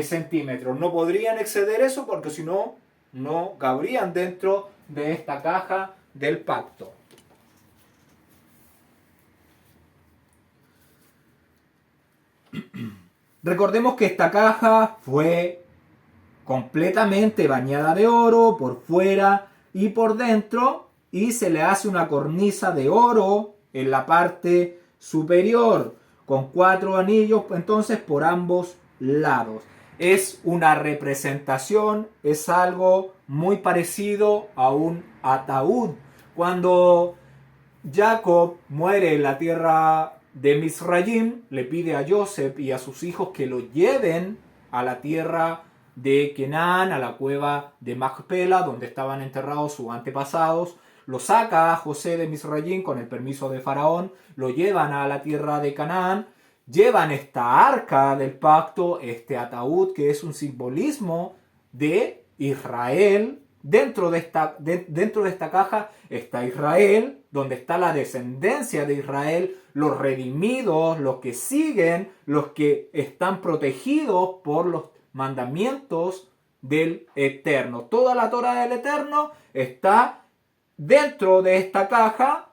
centímetros. No podrían exceder eso porque si no, no cabrían dentro de esta caja del pacto. Recordemos que esta caja fue completamente bañada de oro por fuera y por dentro, y se le hace una cornisa de oro en la parte superior con 4 anillos entonces por ambos lados. Es una representación, es algo muy parecido a un ataúd. Cuando Jacob muere en la tierra de Misrayim, le pide a Joseph y a sus hijos que lo lleven a la tierra de Kenan, a la cueva de Macpela, donde estaban enterrados sus antepasados. Lo saca a José de Misrayim con el permiso de Faraón, lo llevan a la tierra de Canaán, llevan esta arca del pacto, este ataúd que es un simbolismo de Israel. Dentro de esta caja está Israel, donde está la descendencia de Israel, los redimidos, los que siguen, los que están protegidos por los mandamientos del Eterno. Toda la Torah del Eterno está dentro de esta caja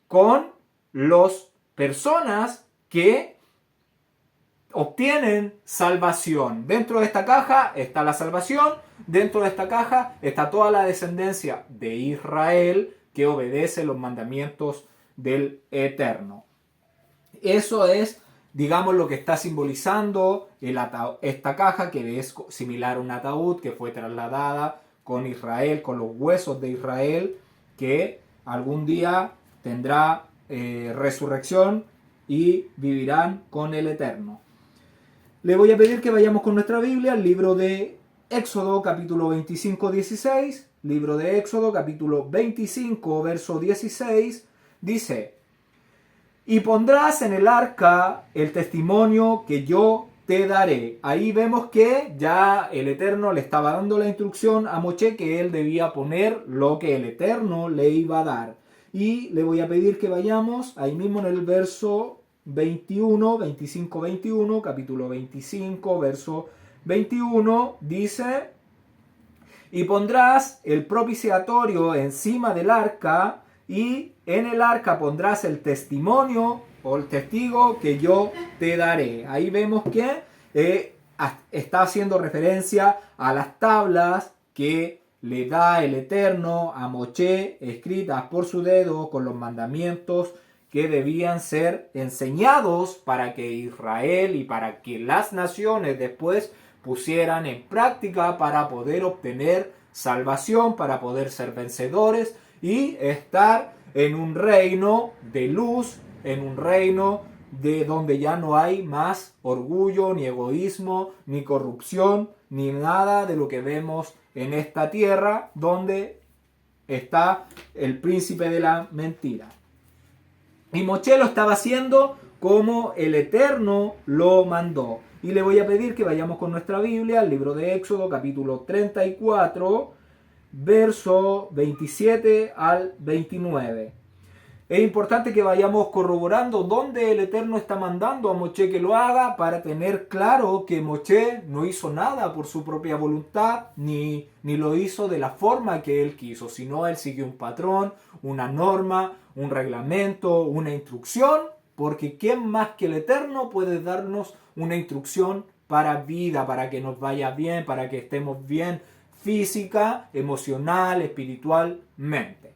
con las personas que obtienen salvación. Dentro de esta caja está la salvación, dentro de esta caja está toda la descendencia de Israel que obedece los mandamientos del Eterno. Eso es, digamos, lo que está simbolizando esta caja, que es similar a un ataúd que fue trasladada con Israel, con los huesos de Israel, que algún día tendrá resurrección y vivirán con el Eterno. Le voy a pedir que vayamos con nuestra Biblia al libro de Éxodo capítulo 25, 16. Libro de Éxodo capítulo 25, verso 16. Dice: y pondrás en el arca el testimonio que yo te daré. Ahí vemos que ya el Eterno le estaba dando la instrucción a Moshe que él debía poner lo que el Eterno le iba a dar. Y le voy a pedir que vayamos ahí mismo en el verso 21, 25, 21, capítulo 25, verso 21, dice: y pondrás el propiciatorio encima del arca, y en el arca pondrás el testimonio o el testigo que yo te daré. Ahí vemos que está haciendo referencia a las tablas que le da el Eterno a Moshe, escritas por su dedo con los mandamientos que debían ser enseñados para que Israel y para que las naciones después pusieran en práctica para poder obtener salvación, para poder ser vencedores y estar en un reino de luz, en un reino de donde ya no hay más orgullo, ni egoísmo, ni corrupción, ni nada de lo que vemos en esta tierra donde está el príncipe de la mentira. Y Moshe lo estaba haciendo como el Eterno lo mandó. Y le voy a pedir que vayamos con nuestra Biblia al libro de Éxodo capítulo 34, verso 27 al 29. Es importante que vayamos corroborando dónde el Eterno está mandando a Moshe que lo haga, para tener claro que Moshe no hizo nada por su propia voluntad, ni lo hizo de la forma que él quiso, sino él siguió un patrón, una norma, un reglamento, una instrucción, porque ¿quién más que el Eterno puede darnos una instrucción para vida, para que nos vaya bien, para que estemos bien física, emocional, espiritualmente?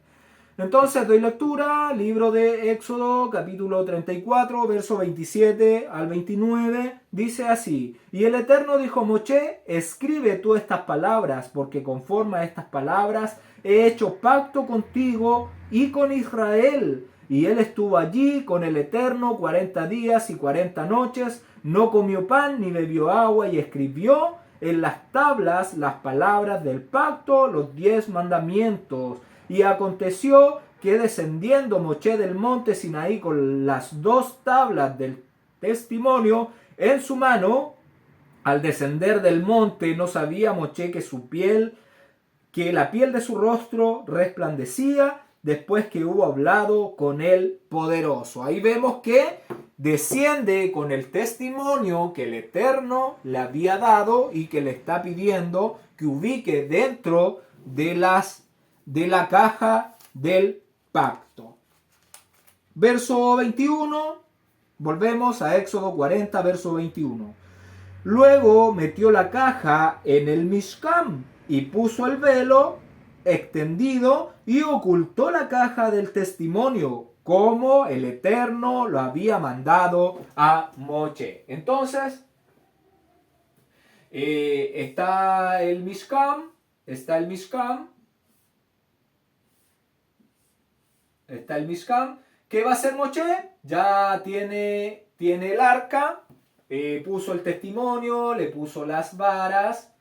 Entonces doy lectura, libro de Éxodo, capítulo 34, verso 27 al 29, dice así: y el Eterno dijo a Moshe: escribe tú estas palabras, porque conforme a estas palabras he hecho pacto contigo y con Israel. Y él estuvo allí con el Eterno 40 días y 40 noches, no comió pan ni bebió agua, y escribió en las tablas las palabras del pacto, los 10 mandamientos. Y aconteció que descendiendo Moshe del monte Sinaí con las 2 tablas del testimonio en su mano, al descender del monte no sabía Moshe que la piel de su rostro resplandecía después que hubo hablado con el Poderoso. Ahí vemos que desciende con el testimonio que el Eterno le había dado y que le está pidiendo que ubique dentro de la caja del pacto. Verso 21, volvemos a Éxodo 40, verso 21. Luego metió la caja en el Mishkan y puso el velo extendido y ocultó la caja del testimonio, como el Eterno lo había mandado a Moshe. Entonces, está el Mishkan. Está el Mishkan. ¿Qué va a hacer Moshe? Ya tiene el arca, puso el testimonio, le puso las varas.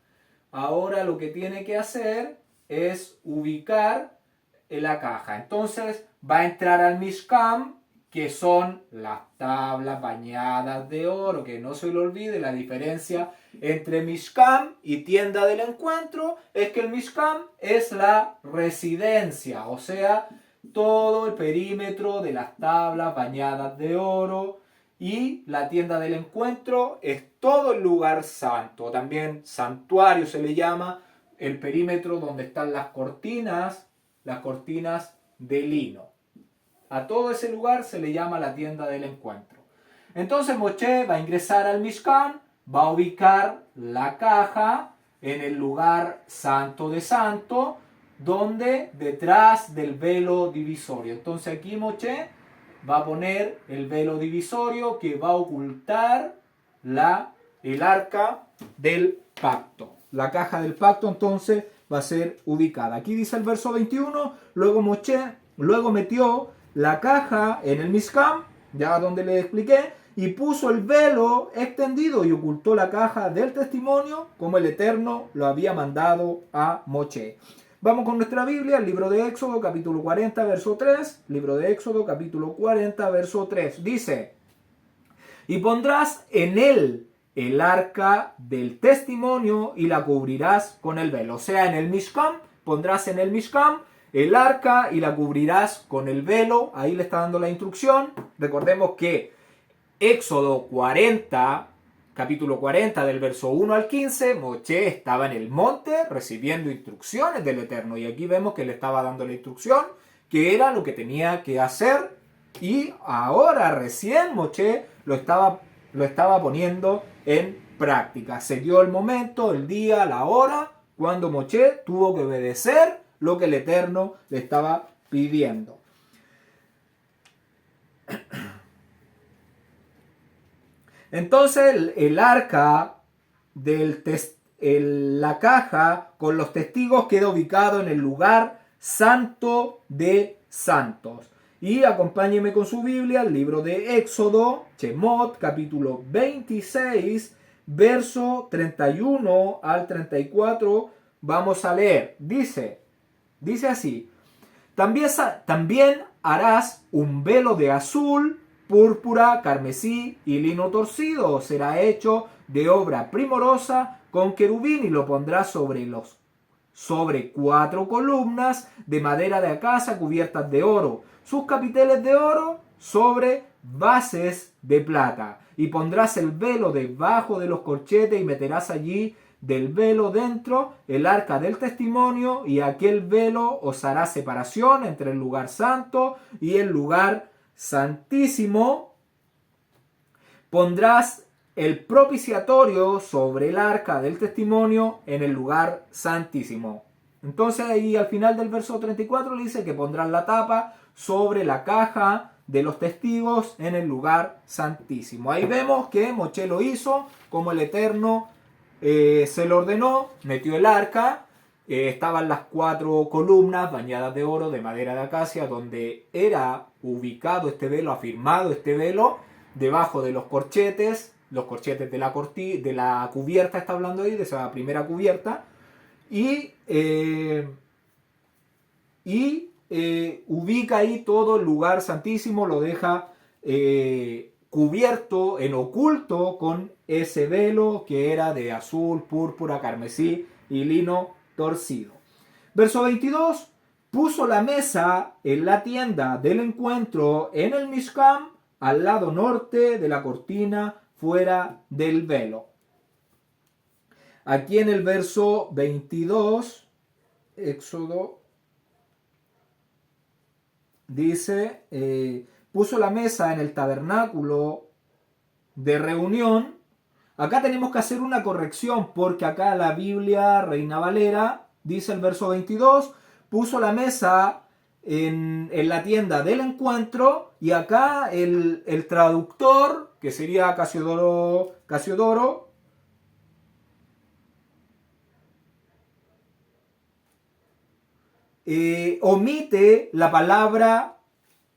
Ahora lo que tiene que hacer es ubicar la caja. Entonces va a entrar al Mishkan, que son las tablas bañadas de oro. Que no se le olvide la diferencia entre Mishkan y tienda del encuentro, es que el Mishkan es la residencia, o sea, todo el perímetro de las tablas bañadas de oro, y la tienda del encuentro es todo el lugar santo. También santuario se le llama el perímetro donde están las cortinas de lino. A todo ese lugar se le llama la tienda del encuentro. Entonces Moshe va a ingresar al Mishkan, va a ubicar la caja en el lugar santo de santo, donde detrás del velo divisorio. Entonces aquí Moshe va a poner el velo divisorio que va a ocultar el arca del pacto. La caja del pacto entonces va a ser ubicada. Aquí dice el verso 21, luego Moshe metió la caja en el Mishkan, ya donde le expliqué, y puso el velo extendido y ocultó la caja del testimonio como el Eterno lo había mandado a Moshe. Vamos con nuestra Biblia, el libro de Éxodo, capítulo 40, verso 3. Libro de Éxodo, capítulo 40, verso 3. Dice, y pondrás en él el arca del testimonio y la cubrirás con el velo. O sea, en el Mishkan, pondrás en el Mishkan el arca y la cubrirás con el velo. Ahí le está dando la instrucción. Recordemos que Éxodo 40, capítulo 40, del verso 1 al 15, Moshe estaba en el monte recibiendo instrucciones del Eterno. Y aquí vemos que le estaba dando la instrucción, que era lo que tenía que hacer. Y ahora recién Moshe lo estaba poniendo en práctica. Se dio el momento, el día, la hora, cuando Moshe tuvo que obedecer lo que el Eterno le estaba pidiendo. Entonces el arca la caja con los testigos queda ubicado en el lugar santo de santos. Y acompáñeme con su Biblia, el libro de Éxodo, Shemot, capítulo 26, verso 31 al 34, vamos a leer. Dice así, también harás un velo de azul, púrpura, carmesí y lino torcido. Será hecho de obra primorosa con querubín y lo pondrás sobre 4 columnas de madera de acacia cubiertas de oro. Sus capiteles de oro sobre bases de plata. Y pondrás el velo debajo de los corchetes y meterás allí del velo dentro el arca del testimonio, y aquel velo os hará separación entre el lugar santo y el lugar santísimo. Pondrás el propiciatorio sobre el arca del testimonio en el lugar santísimo. Entonces ahí al final del verso 34 le dice que pondrán la tapa sobre la caja de los testigos en el lugar santísimo. Ahí vemos que Moshe lo hizo como el Eterno se lo ordenó, metió el arca, estaban las 4 columnas bañadas de oro de madera de acacia donde era ubicado este velo, afirmado este velo, debajo de los corchetes de la cubierta, está hablando ahí, de esa primera cubierta, y ubica ahí todo el lugar santísimo, lo deja cubierto en oculto con ese velo que era de azul, púrpura, carmesí y lino torcido. Verso 22, puso la mesa en la tienda del encuentro en el Mishkan, al lado norte de la cortina, fuera del velo. Aquí en el verso 22, Éxodo dice, puso la mesa en el tabernáculo de reunión. Acá tenemos que hacer una corrección porque acá la Biblia Reina Valera dice el verso 22, puso la mesa en la tienda del encuentro, y acá el traductor, que sería Casiodoro, omite la palabra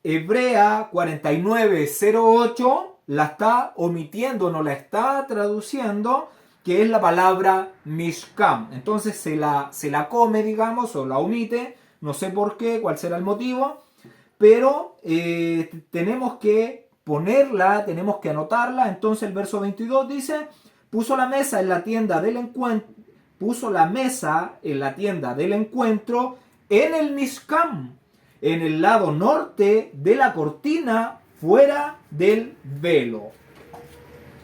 hebrea 4908, la está omitiendo, no la está traduciendo, que es la palabra Mishkan. Entonces se la come, digamos, o la omite, no sé por qué, cuál será el motivo, pero tenemos que ponerla, tenemos que anotarla. Entonces el verso 22 dice, puso la mesa en la tienda del encuentro, en el Mishkan, en el lado norte de la cortina, fuera del velo.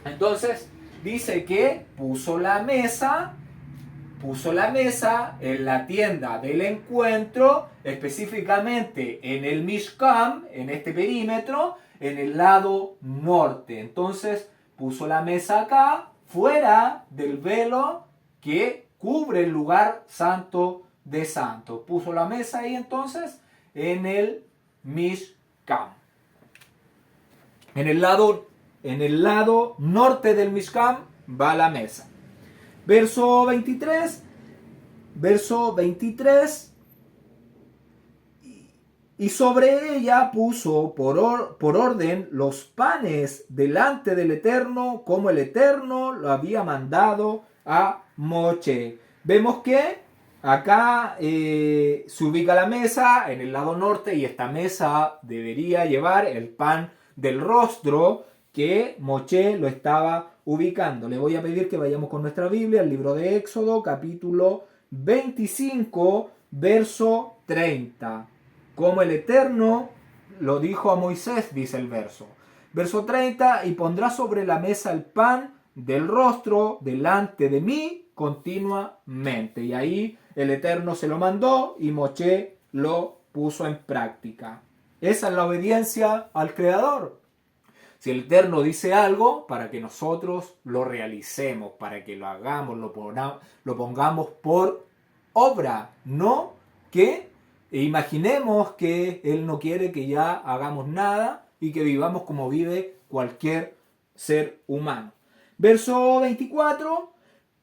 Entonces dice que puso la mesa en la tienda del encuentro, específicamente en el Mishkan, en este perímetro, en el lado norte. Entonces puso la mesa acá, fuera del velo que cubre el lugar santo de santos. Puso la mesa ahí entonces en el Mishkan. En el lado norte del Mishkan va la mesa. Verso 23. Y sobre ella puso por orden los panes delante del Eterno, como el Eterno lo había mandado a Moche. Vemos que acá se ubica la mesa en el lado norte y esta mesa debería llevar el pan del rostro que Moche lo estaba ubicando. Le voy a pedir que vayamos con nuestra Biblia al libro de Éxodo, capítulo 25, verso 30. Como el Eterno lo dijo a Moisés, dice el verso. Verso 30, y pondrá sobre la mesa el pan del rostro delante de mí continuamente. Y ahí el Eterno se lo mandó y Moche lo puso en práctica. Esa es la obediencia al Creador. Si el Eterno dice algo, para que nosotros lo realicemos, para que lo hagamos, lo pongamos por obra, no que imaginemos que Él no quiere que ya hagamos nada y que vivamos como vive cualquier ser humano. Verso 24,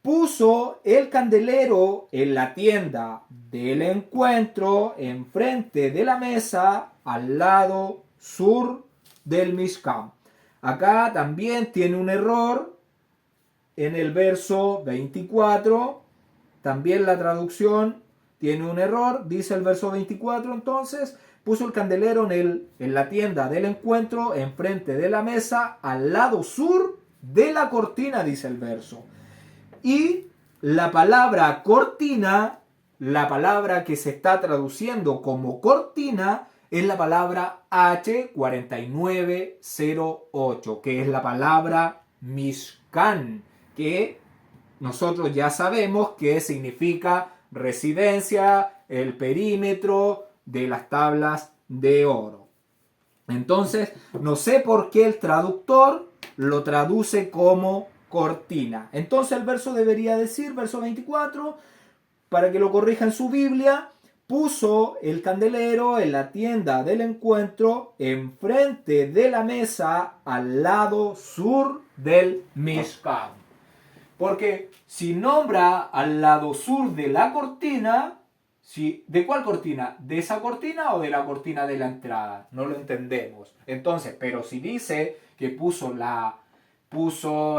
puso el candelero en la tienda del encuentro enfrente de la mesa al lado sur del Mishkan. Acá también tiene un error en el verso 24. También la traducción tiene un error. Dice el verso 24 entonces. Puso el candelero en la tienda del encuentro enfrente de la mesa al lado sur de la cortina, dice el verso. Y la palabra cortina, la palabra que se está traduciendo como cortina, es la palabra H4908, que es la palabra Mishkan, que nosotros ya sabemos que significa residencia, el perímetro de las tablas de oro. Entonces, no sé por qué el traductor lo traduce como cortina. Entonces el verso debería decir, verso 24, para que lo corrija en su Biblia, puso el candelero en la tienda del encuentro enfrente de la mesa al lado sur del Mishkan. Porque si nombra al lado sur de la cortina, ¿de cuál cortina? ¿De esa cortina o de la cortina de la entrada? No lo entendemos. Entonces, pero si dice que puso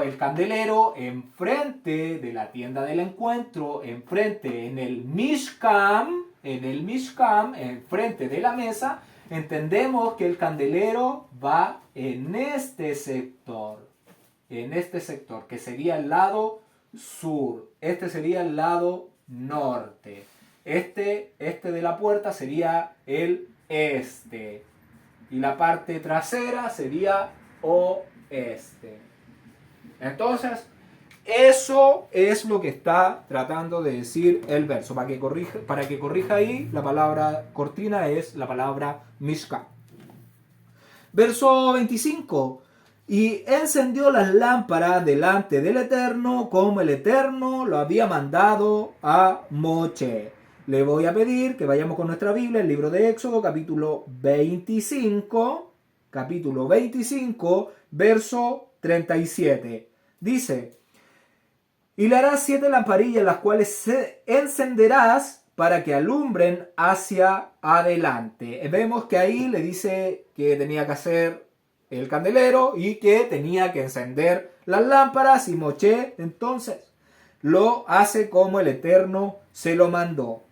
el candelero enfrente de la tienda del encuentro, enfrente en el Mishkan, enfrente de la mesa, entendemos que el candelero va en este sector, que sería el lado sur. Este sería el lado norte. Este de la puerta sería el este. Y la parte trasera sería oeste. Entonces, eso es lo que está tratando de decir el verso. Para que corrija ahí, la palabra cortina es la palabra Mishkan. Verso 25. Y encendió las lámparas delante del Eterno, como el Eterno lo había mandado a Moche. Le voy a pedir que vayamos con nuestra Biblia, el libro de Éxodo, capítulo 25, verso 37. Dice: y le harás 7 lamparillas, las cuales encenderás para que alumbren hacia adelante. Vemos que ahí le dice que tenía que hacer el candelero y que tenía que encender las lámparas, y Moche entonces lo hace como el Eterno se lo mandó.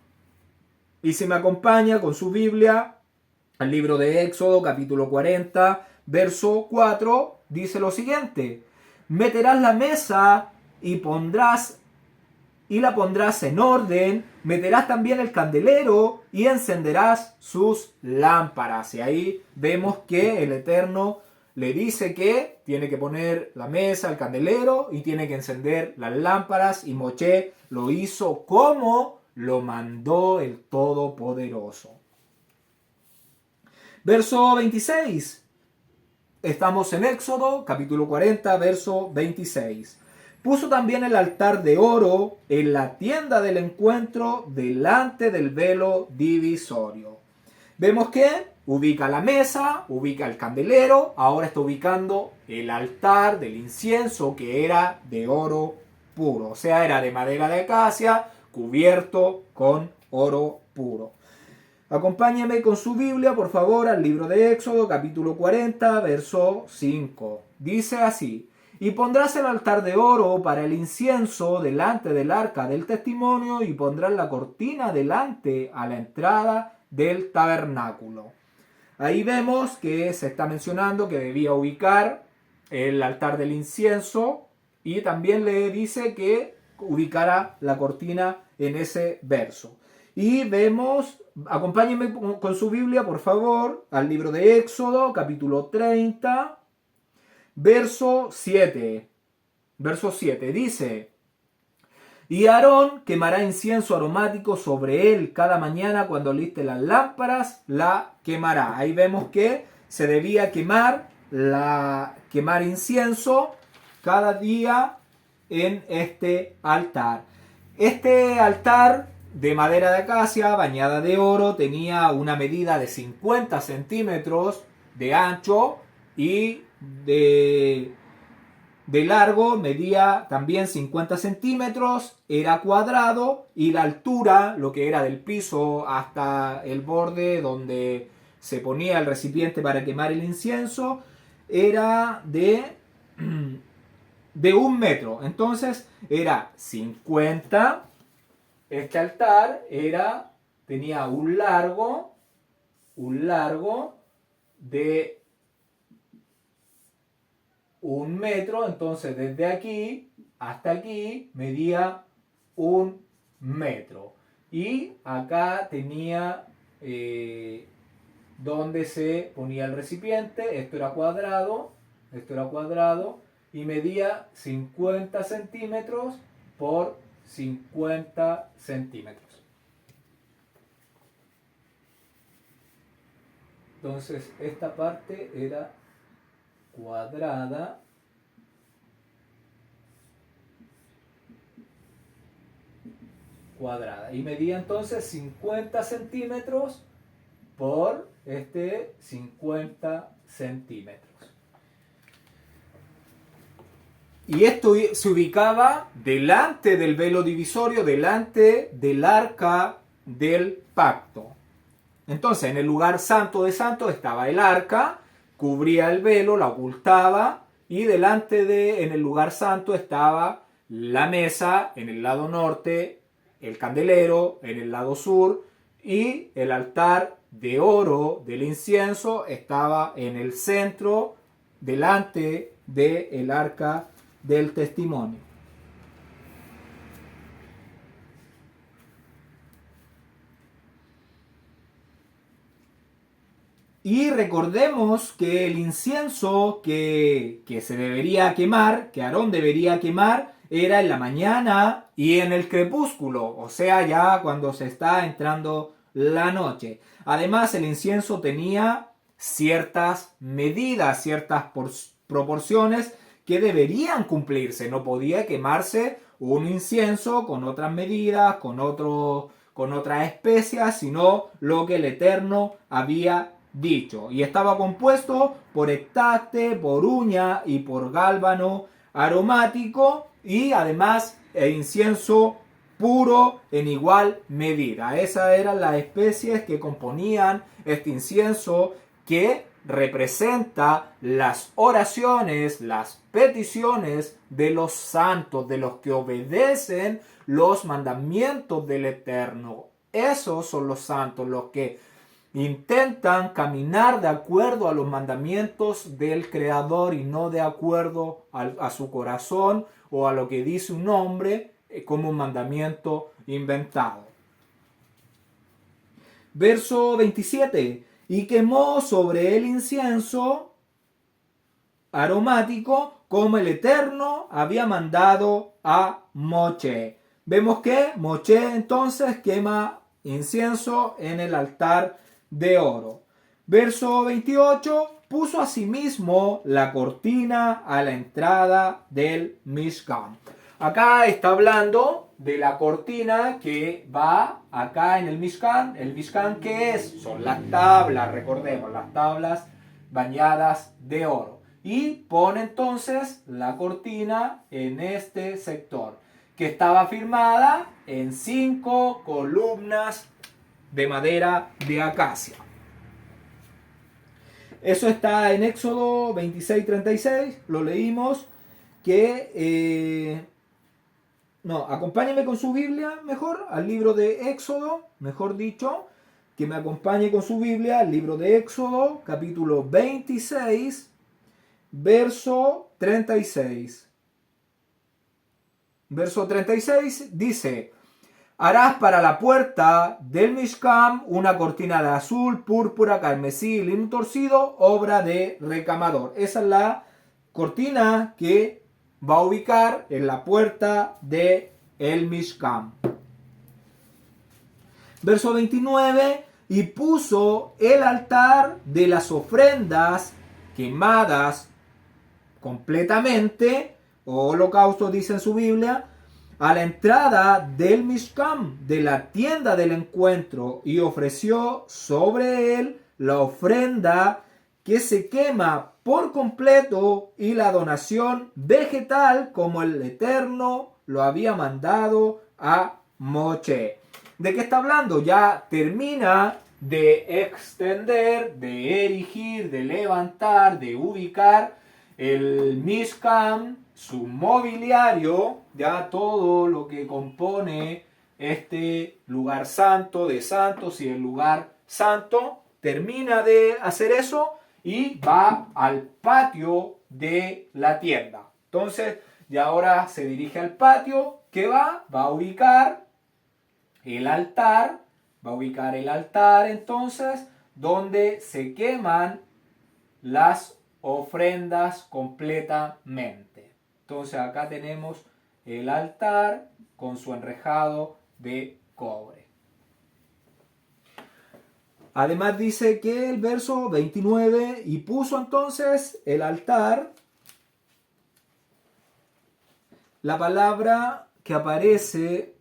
Y si me acompaña con su Biblia al libro de Éxodo, capítulo 40, verso 4, dice lo siguiente: meterás la mesa y la pondrás en orden, meterás también el candelero y encenderás sus lámparas. Y ahí vemos que el Eterno le dice que tiene que poner la mesa, el candelero, y tiene que encender las lámparas, y Moche lo hizo como lo mandó el Todopoderoso. Verso 26. estamos en Éxodo, capítulo 40, verso 26. Puso también el altar de oro en la tienda del encuentro delante del velo divisorio. Vemos que ubica la mesa, ubica el candelero, ahora está ubicando el altar del incienso que era de oro puro, o sea, era de madera de acacia cubierto con oro puro. Acompáñeme con su Biblia, por favor, al libro de Éxodo, capítulo 40, verso 5. Dice así: y pondrás el altar de oro para el incienso delante del arca del testimonio, y pondrás la cortina delante a la entrada del tabernáculo. Ahí vemos que se está mencionando que debía ubicar el altar del incienso, y también le dice que ubicara la cortina en ese verso. Y vemos, acompáñenme con su Biblia, por favor, al libro de Éxodo, capítulo 30, verso 7. Verso 7 dice: y Aarón quemará incienso aromático sobre él cada mañana cuando aliste las lámparas, la quemará. Ahí vemos que se debía quemar incienso cada día en este altar. Este altar de madera de acacia bañada de oro tenía una medida de 50 centímetros de ancho y de largo medía también 50 centímetros, era cuadrado, y la altura, lo que era del piso hasta el borde donde se ponía el recipiente para quemar el incienso, era de 1 metro. Entonces era 50. Este altar tenía un largo de 1 metro, entonces desde aquí hasta aquí medía 1 metro. Y acá tenía donde se ponía el recipiente, esto era cuadrado, y medía 50 centímetros por 50 centímetros. Entonces esta parte era cuadrada y medía entonces 50 centímetros por 50 centímetros. Y esto se ubicaba delante del velo divisorio, delante del arca del pacto. Entonces, en el lugar santo de santos estaba el arca, cubría el velo, la ocultaba, y en el lugar santo estaba la mesa en el lado norte, el candelero en el lado sur, y el altar de oro del incienso estaba en el centro, delante del arca del testimonio. Y recordemos que el incienso que se debería quemar, que Aarón debería quemar, era en la mañana y en el crepúsculo, o sea, ya cuando se está entrando la noche. Además, el incienso tenía ciertas medidas, ciertas proporciones que deberían cumplirse. No podía quemarse un incienso con otras medidas, con otras especias, sino lo que el Eterno había dicho. Y estaba compuesto por ectacte, por uña y por gálbano aromático, y además el incienso puro en igual medida. Esas eran las especies que componían este incienso, que representa las oraciones, las peticiones de los santos, de los que obedecen los mandamientos del Eterno. Esos son los santos, los que intentan caminar de acuerdo a los mandamientos del Creador y no de acuerdo a su corazón o a lo que dice un hombre como un mandamiento inventado. Verso 27. Y quemó sobre el incienso aromático como el Eterno había mandado a Moshe. Vemos que Moshe entonces quema incienso en el altar de oro. Verso 28, puso asimismo la cortina a la entrada del Mishkan. Acá está hablando de la cortina que va acá en el Mishkan. ¿El Mishkan qué es? Son las tablas, recordemos, las tablas bañadas de oro. Y pone entonces la cortina en este sector, que estaba firmada en 5 columnas de madera de acacia. Eso está en Éxodo 26:36, lo leímos, acompáñeme con su Biblia mejor, al libro de Éxodo, mejor dicho, que me acompañe con su Biblia al libro de Éxodo, capítulo 26, verso 36. Verso 36 dice: harás para la puerta del Mishkan una cortina de azul, púrpura, carmesí, lino torcido, obra de recamador. Esa es la cortina que va a ubicar en la puerta del Mishkan. Verso 29, y puso el altar de las ofrendas quemadas completamente, o holocausto dice en su Biblia, a la entrada del Mishkan, de la tienda del encuentro, y ofreció sobre él la ofrenda que se quema por completo y la donación vegetal, como el Eterno lo había mandado a Moche. ¿De qué está hablando? Ya termina de extender, de erigir, de levantar, de ubicar el Mishkan, su mobiliario, ya todo lo que compone este lugar santo de santos y el lugar santo, termina de hacer eso y va al patio de la tienda. Entonces, ya ahora se dirige al patio, que va a ubicar el altar, entonces, donde se queman las ofrendas completamente. Entonces acá tenemos el altar con su enrejado de cobre. Además dice que el verso 29, y puso entonces el altar, la palabra que aparece,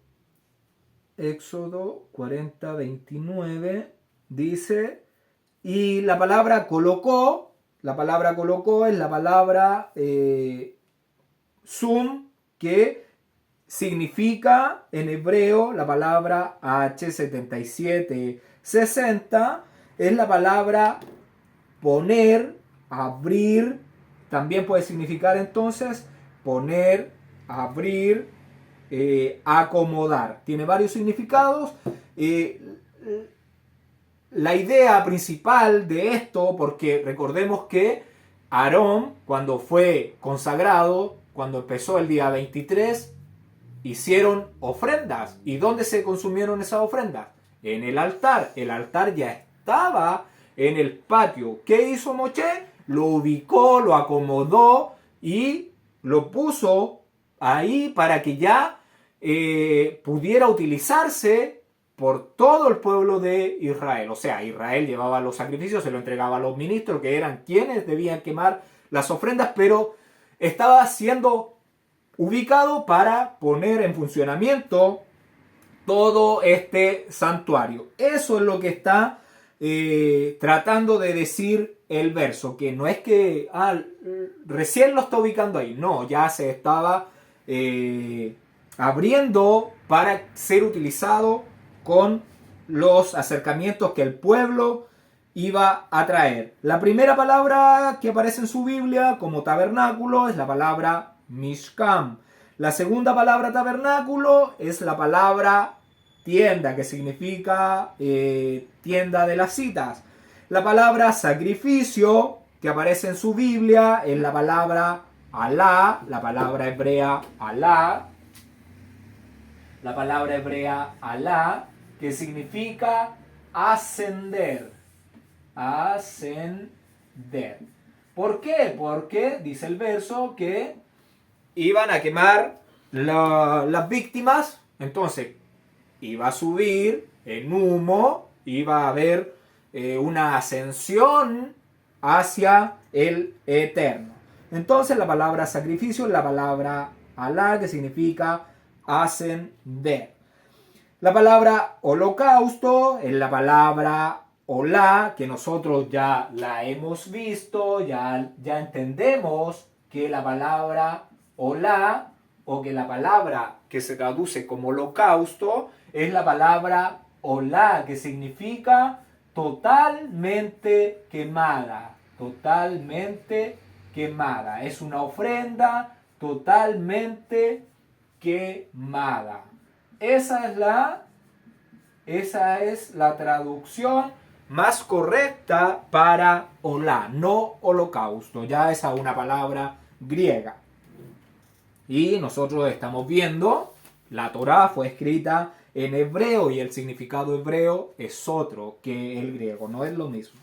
Éxodo 40:29, dice, y la palabra colocó es la palabra sum, que significa en hebreo la palabra H7760, es la palabra poner, abrir, también puede significar entonces poner, abrir, acomodar. Tiene varios significados. La idea principal de esto, porque recordemos que Aarón, cuando fue consagrado, cuando empezó el día 23, hicieron ofrendas. ¿Y dónde se consumieron esas ofrendas? En el altar. El altar ya estaba en el patio. ¿Qué hizo Moche? Lo ubicó, lo acomodó y lo puso ahí para que ya pudiera utilizarse por todo el pueblo de Israel. O sea, Israel llevaba los sacrificios, se lo entregaba a los ministros, que eran quienes debían quemar las ofrendas, pero estaba siendo ubicado para poner en funcionamiento todo este santuario. Eso es lo que está tratando de decir el verso, que no es que recién lo está ubicando ahí, no, ya se estaba abriendo para ser utilizado con los acercamientos que el pueblo iba a traer. La primera palabra que aparece en su Biblia como tabernáculo es la palabra Mishkan. La segunda palabra tabernáculo es la palabra tienda, que significa tienda de las citas. La palabra sacrificio que aparece en su Biblia es la palabra Alá, la palabra hebrea Alá. La palabra hebrea Alá, que significa ascender. Ascender. ¿Por qué? Porque dice el verso que iban a quemar las víctimas. Entonces iba a subir en humo, iba a haber una ascensión hacia el Eterno. Entonces la palabra sacrificio es la palabra alá, que significa ascender. La palabra holocausto es la palabra olá, que nosotros ya la hemos visto, ya entendemos que la palabra olá, o que la palabra que se traduce como holocausto, es la palabra olá, que significa totalmente quemada, totalmente quemada. Es una ofrenda totalmente quemada. Esa es la traducción más correcta para olá, no holocausto. Ya esa es una palabra griega. Y nosotros estamos viendo, la Torá fue escrita en hebreo y el significado hebreo es otro que el griego, no es lo mismo.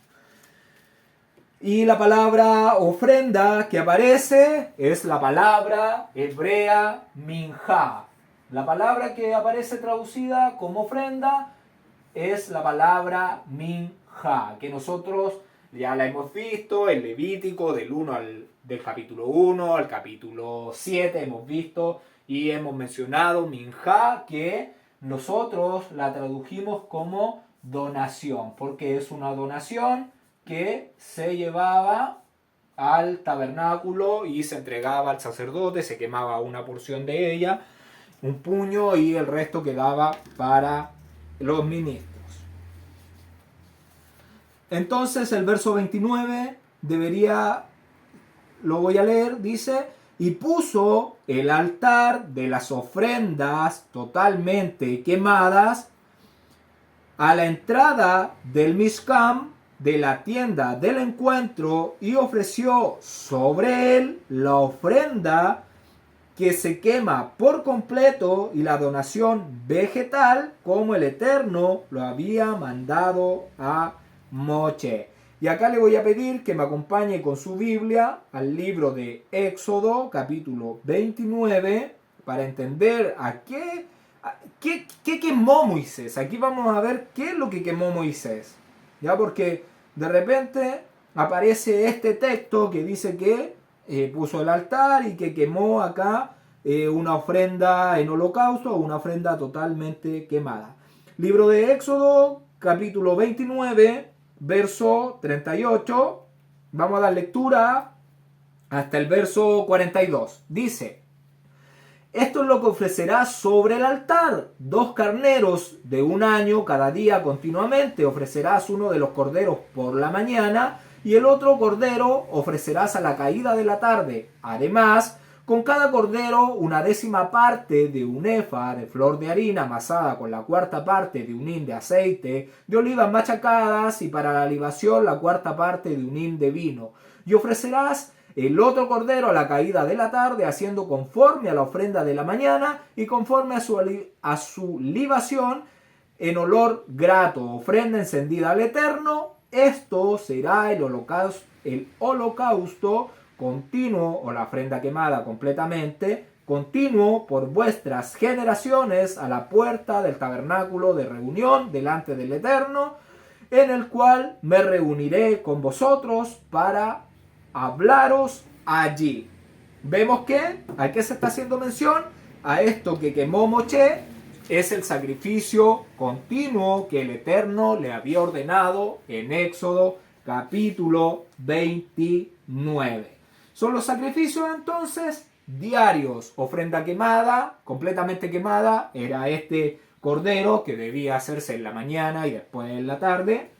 Y la palabra ofrenda que aparece es la palabra hebrea minjá. La palabra que aparece traducida como ofrenda es la palabra minjá, que nosotros ya la hemos visto en Levítico del capítulo 1 al capítulo 7 hemos visto y hemos mencionado minjá, que nosotros la tradujimos como donación, porque es una donación que se llevaba al tabernáculo y se entregaba al sacerdote, se quemaba una porción de ella, un puño, y el resto quedaba para los ministros. Entonces el verso 29 lo voy a leer, dice: y puso el altar de las ofrendas totalmente quemadas a la entrada del Mishkan, de la tienda del encuentro, y ofreció sobre él la ofrenda que se quema por completo y la donación vegetal, como el Eterno lo había mandado a Moche. Y acá le voy a pedir que me acompañe con su Biblia al libro de Éxodo, capítulo 29, para entender qué quemó Moisés. Aquí vamos a ver qué es lo que quemó Moisés. ¿Ya? Porque de repente aparece este texto que dice que puso el altar y que quemó acá una ofrenda en holocausto o una ofrenda totalmente quemada. Libro de Éxodo, capítulo 29, verso 38. Vamos a dar lectura hasta el verso 42. Dice: esto es lo que ofrecerás sobre el altar: 2 carneros de 1 año cada día continuamente. Ofrecerás uno de los corderos por la mañana y el otro cordero ofrecerás a la caída de la tarde. Además, con cada cordero 1/10 parte de un efa de flor de harina amasada con la 1/4 parte de un hin de aceite de olivas machacadas, y para la libación la 1/4 parte de un hin de vino. Y ofrecerás el otro cordero a la caída de la tarde, haciendo conforme a la ofrenda de la mañana y conforme a su libación en olor grato, ofrenda encendida al Eterno. Esto será el holocausto continuo, o la ofrenda quemada completamente continuo por vuestras generaciones, a la puerta del tabernáculo de reunión delante del Eterno, en el cual me reuniré con vosotros para hablaros allí. Vemos que aquí se está haciendo mención a esto que quemó Moche. Es el sacrificio continuo que el Eterno le había ordenado en Éxodo capítulo 29. Son los sacrificios entonces diarios. Ofrenda quemada, completamente quemada, era este cordero que debía hacerse en la mañana y después en la tarde.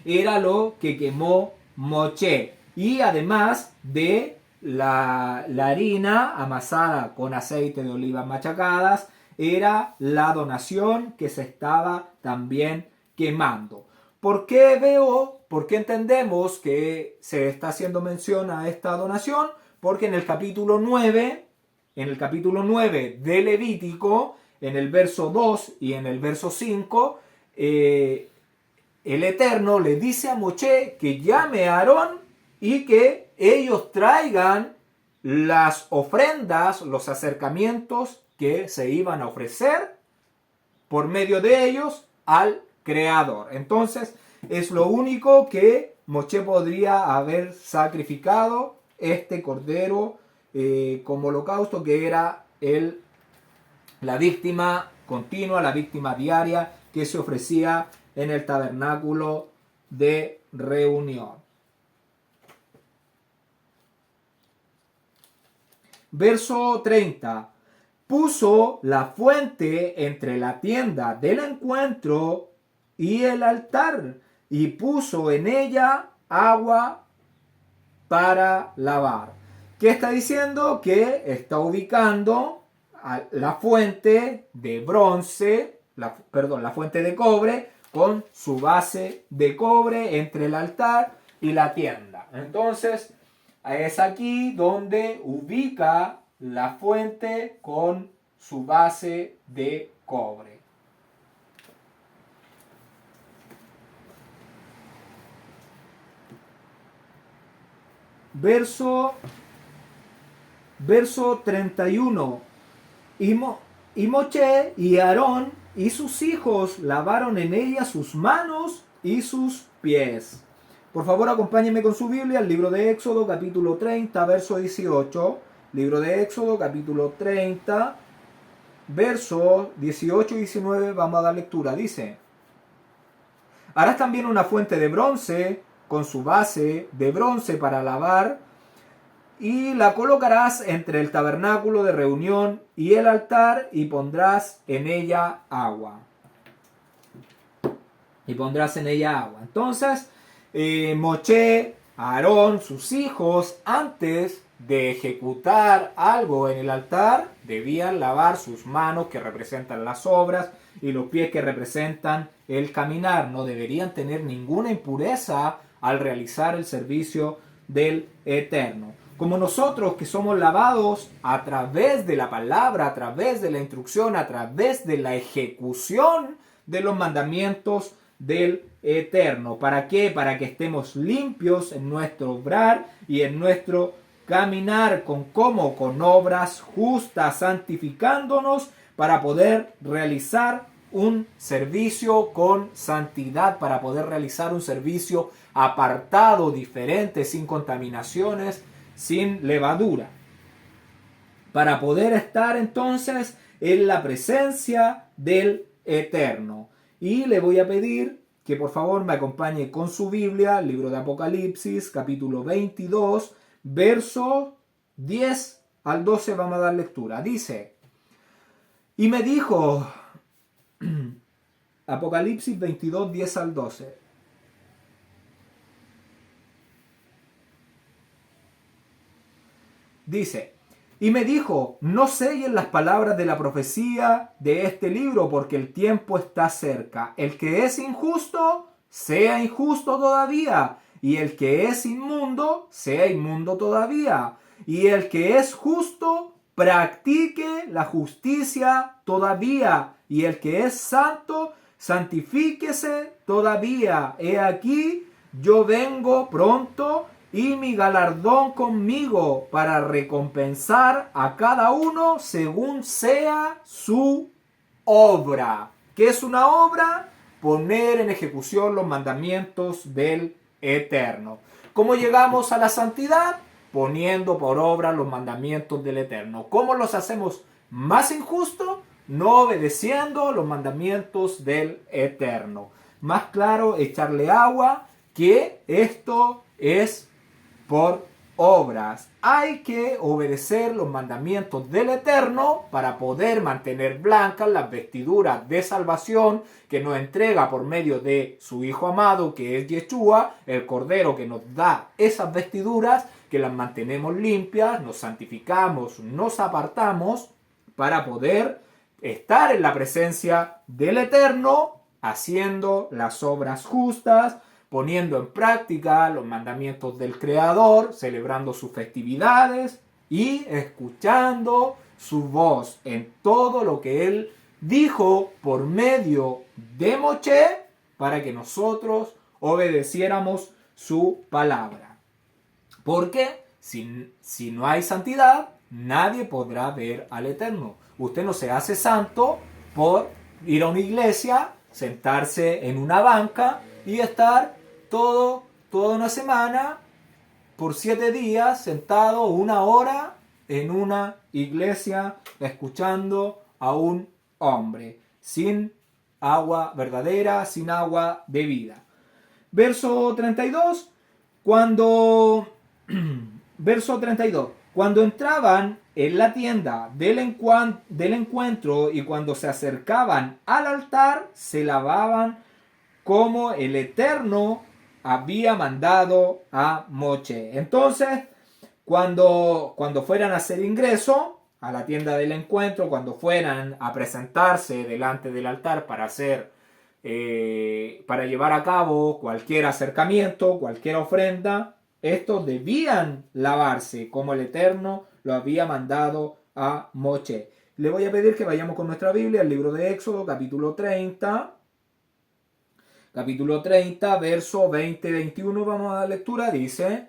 Era lo que quemó Moche. Y además de la harina amasada con aceite de olivas machacadas, era la donación que se estaba también quemando. ¿Por qué entendemos que se está haciendo mención a esta donación? Porque en el capítulo 9 de Levítico, en el verso 2 y en el verso 5, el Eterno le dice a Moche que llame a Aarón y que ellos traigan las ofrendas, los acercamientos que se iban a ofrecer por medio de ellos al Creador. Entonces, es lo único que Moshe podría haber sacrificado, este cordero como holocausto, que era la víctima continua, la víctima diaria que se ofrecía en el tabernáculo de reunión. Verso 30. Puso la fuente entre la tienda del encuentro y el altar, y puso en ella agua para lavar. ¿Qué está diciendo? Que está ubicando la fuente de bronce, la fuente de cobre, con su base de cobre entre el altar y la tienda. Entonces, es aquí donde ubica la fuente con su base de cobre. Verso 31. Y Moshe y Aarón y sus hijos lavaron en ella sus manos y sus pies. Por favor, acompáñenme con su Biblia al libro de Éxodo, capítulo 30, verso 18. Libro de Éxodo, capítulo 30, versos 18 y 19, vamos a dar lectura. Dice: harás también una fuente de bronce con su base de bronce para lavar, y la colocarás entre el tabernáculo de reunión y el altar, y pondrás en ella agua. Entonces, Moshe, Aarón, sus hijos, antes de ejecutar algo en el altar, debían lavar sus manos, que representan las obras, y los pies, que representan el caminar. No deberían tener ninguna impureza al realizar el servicio del Eterno. Como nosotros, que somos lavados a través de la palabra, a través de la instrucción, a través de la ejecución de los mandamientos del Eterno. ¿Para qué? Para que estemos limpios en nuestro obrar y en nuestro caminar. Con obras justas, santificándonos para poder realizar un servicio con santidad, para poder realizar un servicio apartado, diferente, sin contaminaciones, sin levadura, para poder estar entonces en la presencia del Eterno. Y le voy a pedir que por favor me acompañe con su Biblia, el libro de Apocalipsis, capítulo 22, verso 10 al 12, vamos a dar lectura. Dice: y me dijo, Apocalipsis 22, 10 al 12. Dice: y me dijo, no sellen las palabras de la profecía de este libro, porque el tiempo está cerca. El que es injusto, sea injusto todavía, y el que es inmundo, sea inmundo todavía, y el que es justo, practique la justicia todavía, y el que es santo, santifíquese todavía. He aquí, yo vengo pronto, y mi galardón conmigo, para recompensar a cada uno según sea su obra. ¿Qué es una obra? Poner en ejecución los mandamientos del Eterno. ¿Cómo llegamos a la santidad? Poniendo por obra los mandamientos del Eterno. ¿Cómo los hacemos más injustos? No obedeciendo los mandamientos del Eterno. Más claro, echarle agua, que esto es por obras. Hay que obedecer los mandamientos del Eterno para poder mantener blancas las vestiduras de salvación que nos entrega por medio de su Hijo amado, que es Yeshua, el Cordero que nos da esas vestiduras, que las mantenemos limpias, nos santificamos, nos apartamos para poder estar en la presencia del Eterno, haciendo las obras justas, poniendo en práctica los mandamientos del Creador, celebrando sus festividades y escuchando su voz en todo lo que Él dijo por medio de Moshe, para que nosotros obedeciéramos su palabra. Porque si no hay santidad, nadie podrá ver al Eterno. Usted no se hace santo por ir a una iglesia, sentarse en una banca y estar toda una semana, por 7 días, sentado 1 hora en una iglesia, escuchando a un hombre, sin agua verdadera, sin agua de vida. Verso 32, verso 32, cuando entraban en la tienda del encuentro y cuando se acercaban al altar, se lavaban como el Eterno había mandado a Moche. Entonces, cuando fueran a hacer ingreso a la tienda del encuentro, cuando fueran a presentarse delante del altar para llevar a cabo cualquier acercamiento, cualquier ofrenda, estos debían lavarse como el Eterno lo había mandado a Moche. Le voy a pedir que vayamos con nuestra Biblia al libro de Éxodo, capítulo 30. Capítulo 30, verso 20-21, vamos a dar lectura, dice: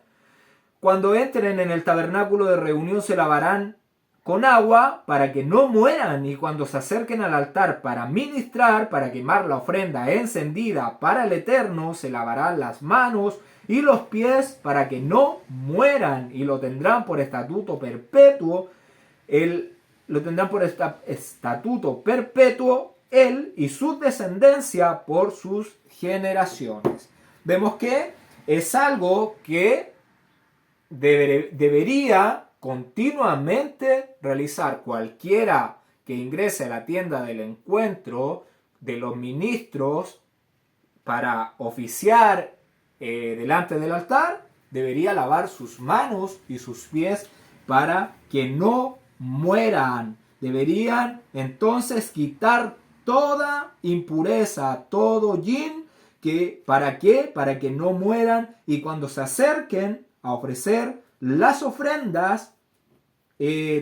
cuando entren en el tabernáculo de reunión se lavarán con agua para que no mueran, y cuando se acerquen al altar para ministrar, para quemar la ofrenda encendida para el Eterno, se lavarán las manos y los pies para que no mueran, y lo tendrán por estatuto perpetuo, él y su descendencia por sus generaciones. Vemos que es algo que debería continuamente realizar cualquiera que ingrese a la tienda del encuentro de los ministros para oficiar delante del altar. Debería lavar sus manos y sus pies para que no mueran. Deberían entonces quitar toda impureza, todo yin, ¿para qué? Para que no mueran, y cuando se acerquen a ofrecer las ofrendas,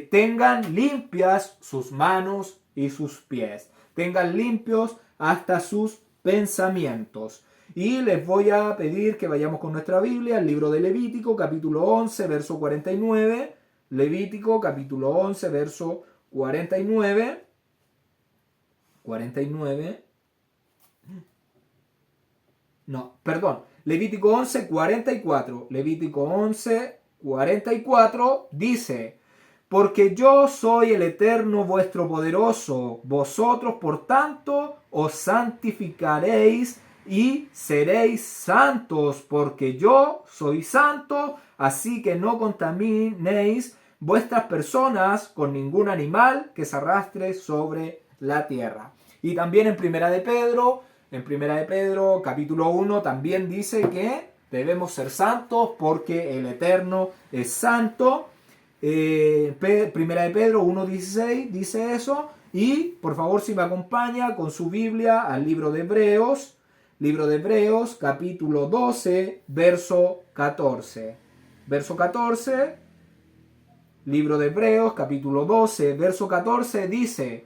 tengan limpias sus manos y sus pies, tengan limpios hasta sus pensamientos. Y les voy a pedir que vayamos con nuestra Biblia al libro de Levítico, capítulo 11, verso 49. Levítico, capítulo 11, verso 49. Levítico 11, 44. Levítico 11, 44 dice: porque yo soy el Eterno vuestro poderoso, vosotros por tanto os santificaréis y seréis santos, porque yo soy santo, así que no contaminéis vuestras personas con ningún animal que se arrastre sobre la tierra. Y también en Primera de Pedro, capítulo 1, también dice que debemos ser santos porque el Eterno es santo. Primera de Pedro 1.16 dice eso. Y por favor, si me acompaña con su Biblia al libro de Hebreos, capítulo 12, verso 14. Verso 14, libro de Hebreos, capítulo 12, verso 14 dice: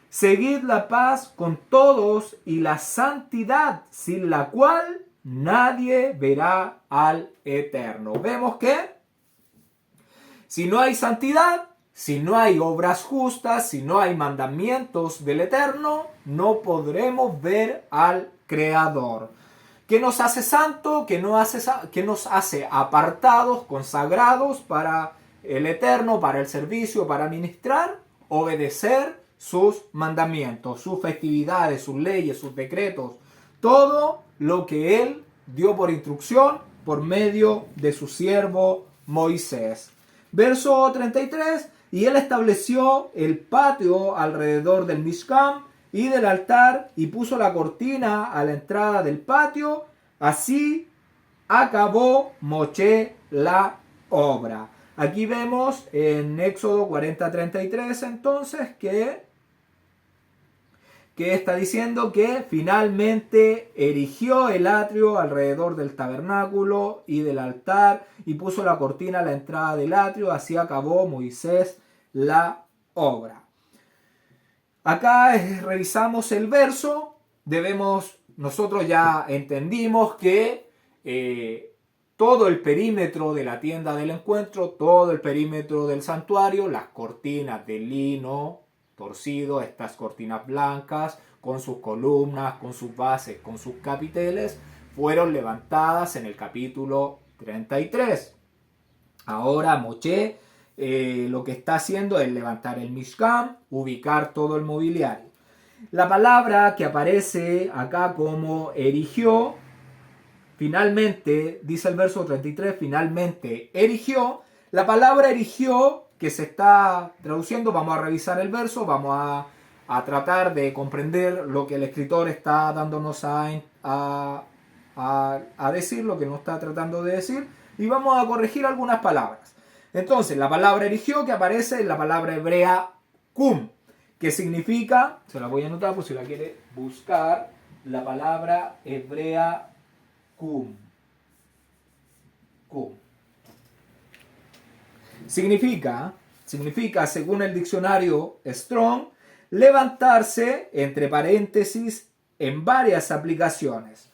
seguid la paz con todos y la santidad, sin la cual nadie verá al Eterno. Vemos que si no hay santidad, si no hay obras justas, si no hay mandamientos del Eterno, no podremos ver al Creador. ¿Qué nos hace santo? ¿Qué nos hace apartados, consagrados para el Eterno, para el servicio, para ministrar? Obedecer sus mandamientos, sus festividades, sus leyes, sus decretos, todo lo que Él dio por instrucción por medio de su siervo Moisés. Verso 33, y Él estableció el patio alrededor del Mishkan y del altar y puso la cortina a la entrada del patio. Así acabó Moche la obra. Aquí vemos en Éxodo 40:33 entonces que está diciendo que finalmente erigió el atrio alrededor del tabernáculo y del altar y puso la cortina a la entrada del atrio. Así acabó Moisés la obra. Acá revisamos el verso. Nosotros ya entendimos que todo el perímetro de la tienda del encuentro, todo el perímetro del santuario, las cortinas de lino torcido, estas cortinas blancas, con sus columnas, con sus bases, con sus capiteles, fueron levantadas en el capítulo 33. Ahora Moshe lo que está haciendo es levantar el Mishkan, ubicar todo el mobiliario. La palabra que aparece acá como erigió, finalmente, dice el verso 33, finalmente erigió. La palabra erigió que se está traduciendo, vamos a revisar el verso, vamos a tratar de comprender lo que el escritor está dándonos a decir, lo que nos está tratando de decir, y vamos a corregir algunas palabras. Entonces, la palabra erigió que aparece en la palabra hebrea kum, que significa, se la voy a anotar por si la quiere buscar, la palabra hebrea kum. Significa, según el diccionario Strong, levantarse, entre paréntesis, en varias aplicaciones.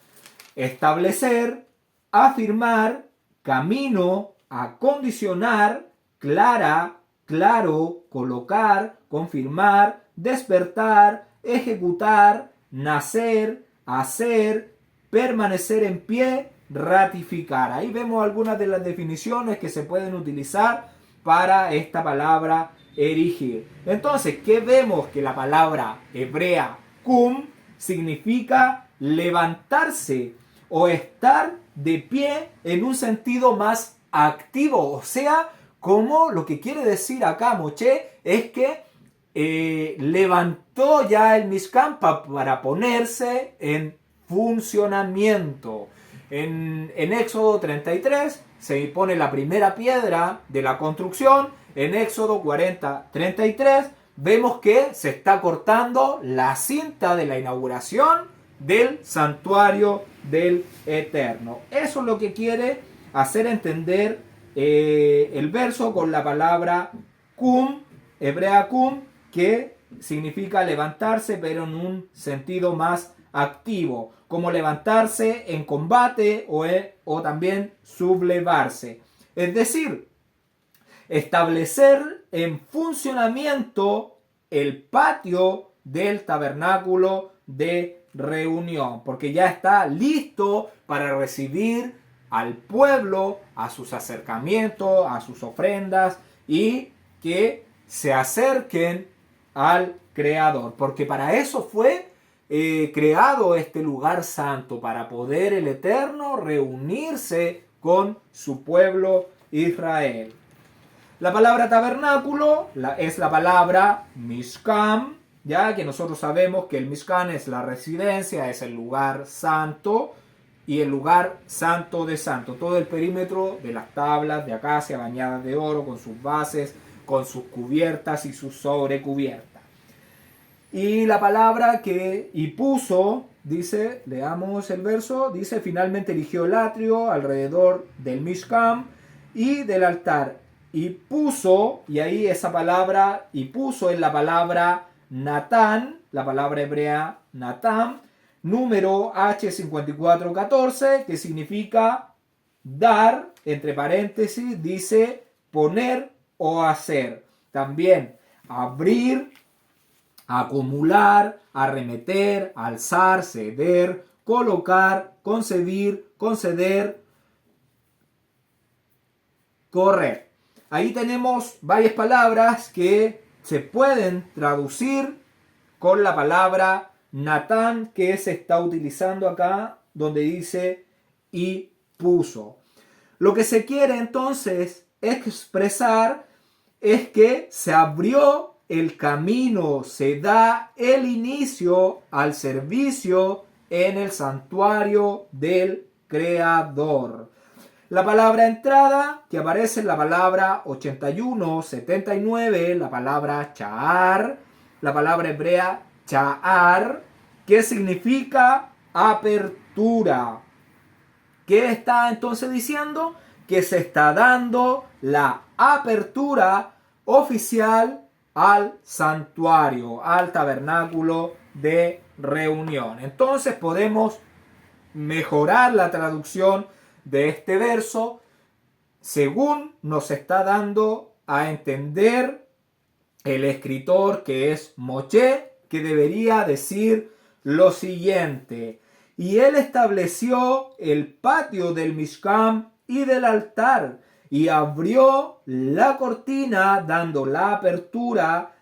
Establecer, afirmar, camino, acondicionar, clara, claro, colocar, confirmar, despertar, ejecutar, nacer, hacer, permanecer en pie, ratificar. Ahí vemos algunas de las definiciones que se pueden utilizar para esta palabra erigir. Entonces, ¿qué vemos? Que la palabra hebrea kum significa levantarse o estar de pie en un sentido más activo. O sea, como lo que quiere decir acá Moshe es que levantó ya el Mishkan para ponerse en funcionamiento. En Éxodo 33 se pone la primera piedra de la construcción. En Éxodo 40:33 vemos que se está cortando la cinta de la inauguración del santuario del Eterno. Eso es lo que quiere hacer entender el verso con la palabra kum, hebrea kum, que significa levantarse, pero en un sentido más activo, como levantarse en combate o también sublevarse. Es decir, establecer en funcionamiento el patio del tabernáculo de reunión, porque ya está listo para recibir al pueblo, a sus acercamientos, a sus ofrendas, y que se acerquen al Creador, porque para eso fue creado este lugar santo, para poder el Eterno reunirse con su pueblo Israel. La palabra tabernáculo es la palabra Mishkan, ya que nosotros sabemos que el Mishkan es la residencia, es el lugar santo y el lugar santo de santo. Todo el perímetro de las tablas de acacia bañadas de oro, con sus bases, con sus cubiertas y sus sobrecubiertas. Y la palabra que y puso, dice, leamos el verso, dice, finalmente erigió el atrio alrededor del Mishkan y del altar. Y puso, y ahí esa palabra, y puso es la palabra Natán, la palabra hebrea Natán, número H5414, que significa dar, entre paréntesis, dice poner o hacer. También abrir, acumular, arremeter, alzar, ceder, colocar, concebir, conceder, correr. Ahí tenemos varias palabras que se pueden traducir con la palabra Natán, que se está utilizando acá, donde dice y puso. Lo que se quiere entonces expresar es que se abrió el camino, se da el inicio al servicio en el santuario del Creador. La palabra entrada, que aparece en la palabra 81-79, la palabra cha'ar, la palabra hebrea cha'ar, que significa apertura. ¿Qué está entonces diciendo? Que se está dando la apertura oficial al santuario, al tabernáculo de reunión. Entonces podemos mejorar la traducción de este verso según nos está dando a entender el escritor, que es Moshe, que debería decir lo siguiente: Y él estableció el patio del Mishkan y del altar, y abrió la cortina dando la apertura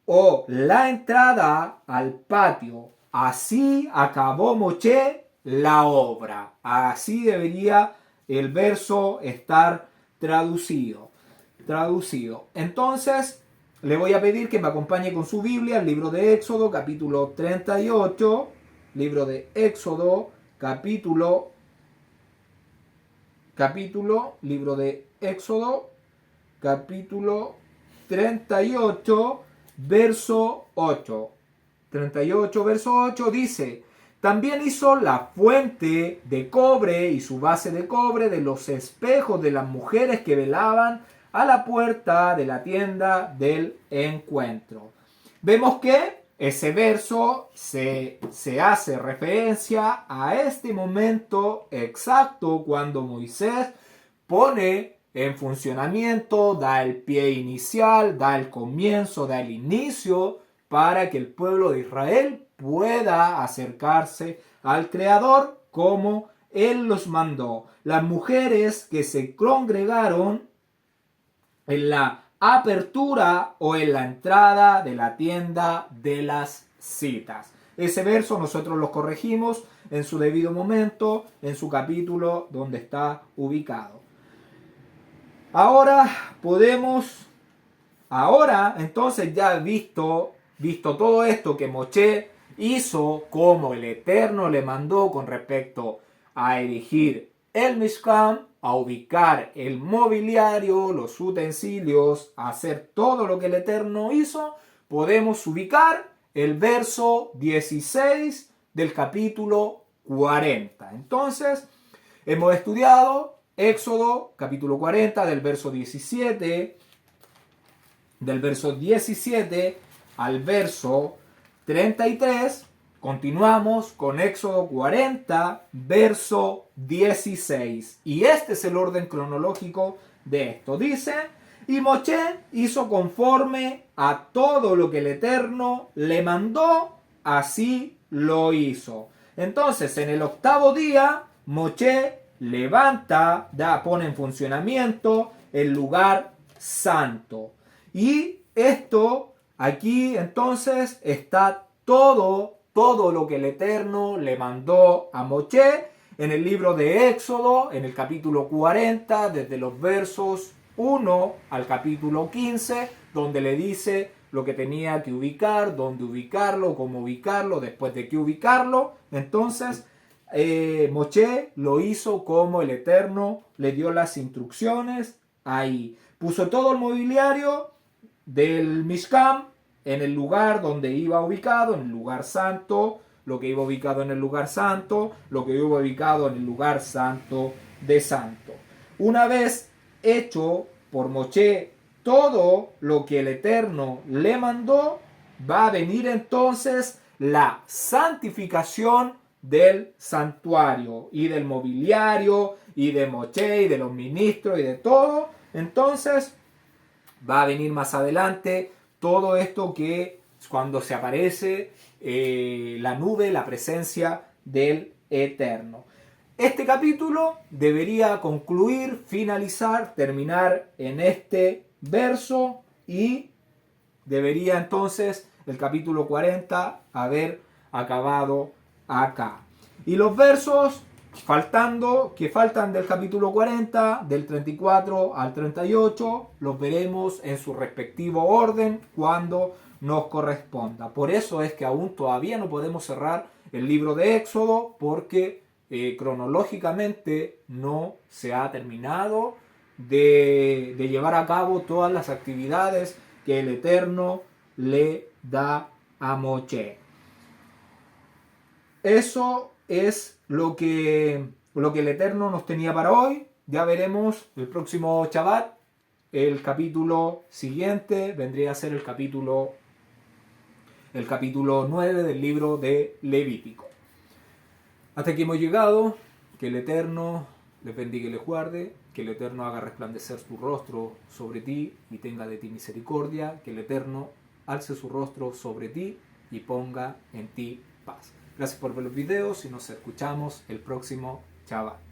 o la entrada al patio. Así acabó Moshe la obra. Así debería el verso estar traducido. Entonces, le voy a pedir que me acompañe con su Biblia al libro de Éxodo, capítulo 38. Libro de Éxodo, libro de Éxodo, capítulo 38, verso 8. 38, verso 8 dice: también hizo la fuente de cobre y su base de cobre de los espejos de las mujeres que velaban a la puerta de la tienda del encuentro. Vemos que ese verso se hace referencia a este momento exacto cuando Moisés pone en funcionamiento, da el pie inicial, da el comienzo, da el inicio para que el pueblo de Israel pueda acercarse al Creador como Él los mandó. Las mujeres que se congregaron en la apertura o en la entrada de la tienda de las citas. Ese verso nosotros lo corregimos en su debido momento, en su capítulo donde está ubicado. Ahora entonces ya visto todo esto que Moshe hizo, como el Eterno le mandó con respecto a erigir el Mishkan, a ubicar el mobiliario, los utensilios, a hacer todo lo que el Eterno hizo, podemos ubicar el verso 16 del capítulo 40. Entonces, hemos estudiado Éxodo capítulo 40 del verso 17 al verso 33. Continuamos con Éxodo 40, verso 16. Y este es el orden cronológico de esto. Dice: y Moshe hizo conforme a todo lo que el Eterno le mandó, así lo hizo. Entonces, en el octavo día, Moshe levanta, pone en funcionamiento el lugar santo. Y esto, aquí entonces está todo lo que el Eterno le mandó a Moshe en el libro de Éxodo, en el capítulo 40, desde los versos 1 al capítulo 15, donde le dice lo que tenía que ubicar, dónde ubicarlo, cómo ubicarlo, después de qué ubicarlo. Entonces, Moshe lo hizo como el Eterno le dio las instrucciones ahí. Puso todo el mobiliario del Mishkan en el lugar donde iba ubicado, en el lugar santo, lo que iba ubicado en el lugar santo, lo que iba ubicado en el lugar santo de santo. Una vez hecho por Moshe todo lo que el Eterno le mandó, va a venir entonces la santificación del santuario y del mobiliario y de Moshe y de los ministros y de todo. Entonces va a venir más adelante todo esto que cuando se aparece la nube, la presencia del Eterno. Este capítulo debería concluir, finalizar, terminar en este verso y debería entonces el capítulo 40 haber acabado acá. Y los versos que faltan del capítulo 40, del 34 al 38, los veremos en su respectivo orden cuando nos corresponda. Por eso es que aún todavía no podemos cerrar el libro de Éxodo, porque cronológicamente no se ha terminado de llevar a cabo todas las actividades que el Eterno le da a Moshe. Eso es lo que el Eterno nos tenía para hoy. Ya veremos el próximo Shabbat. El capítulo siguiente vendría a ser el capítulo 9 del libro de Levítico. Hasta aquí hemos llegado. Que el Eterno les bendiga y les guarde. Que el Eterno haga resplandecer su rostro sobre ti y tenga de ti misericordia. Que el Eterno alce su rostro sobre ti y ponga en ti paz. Gracias por ver los videos y nos escuchamos el próximo Shabbat.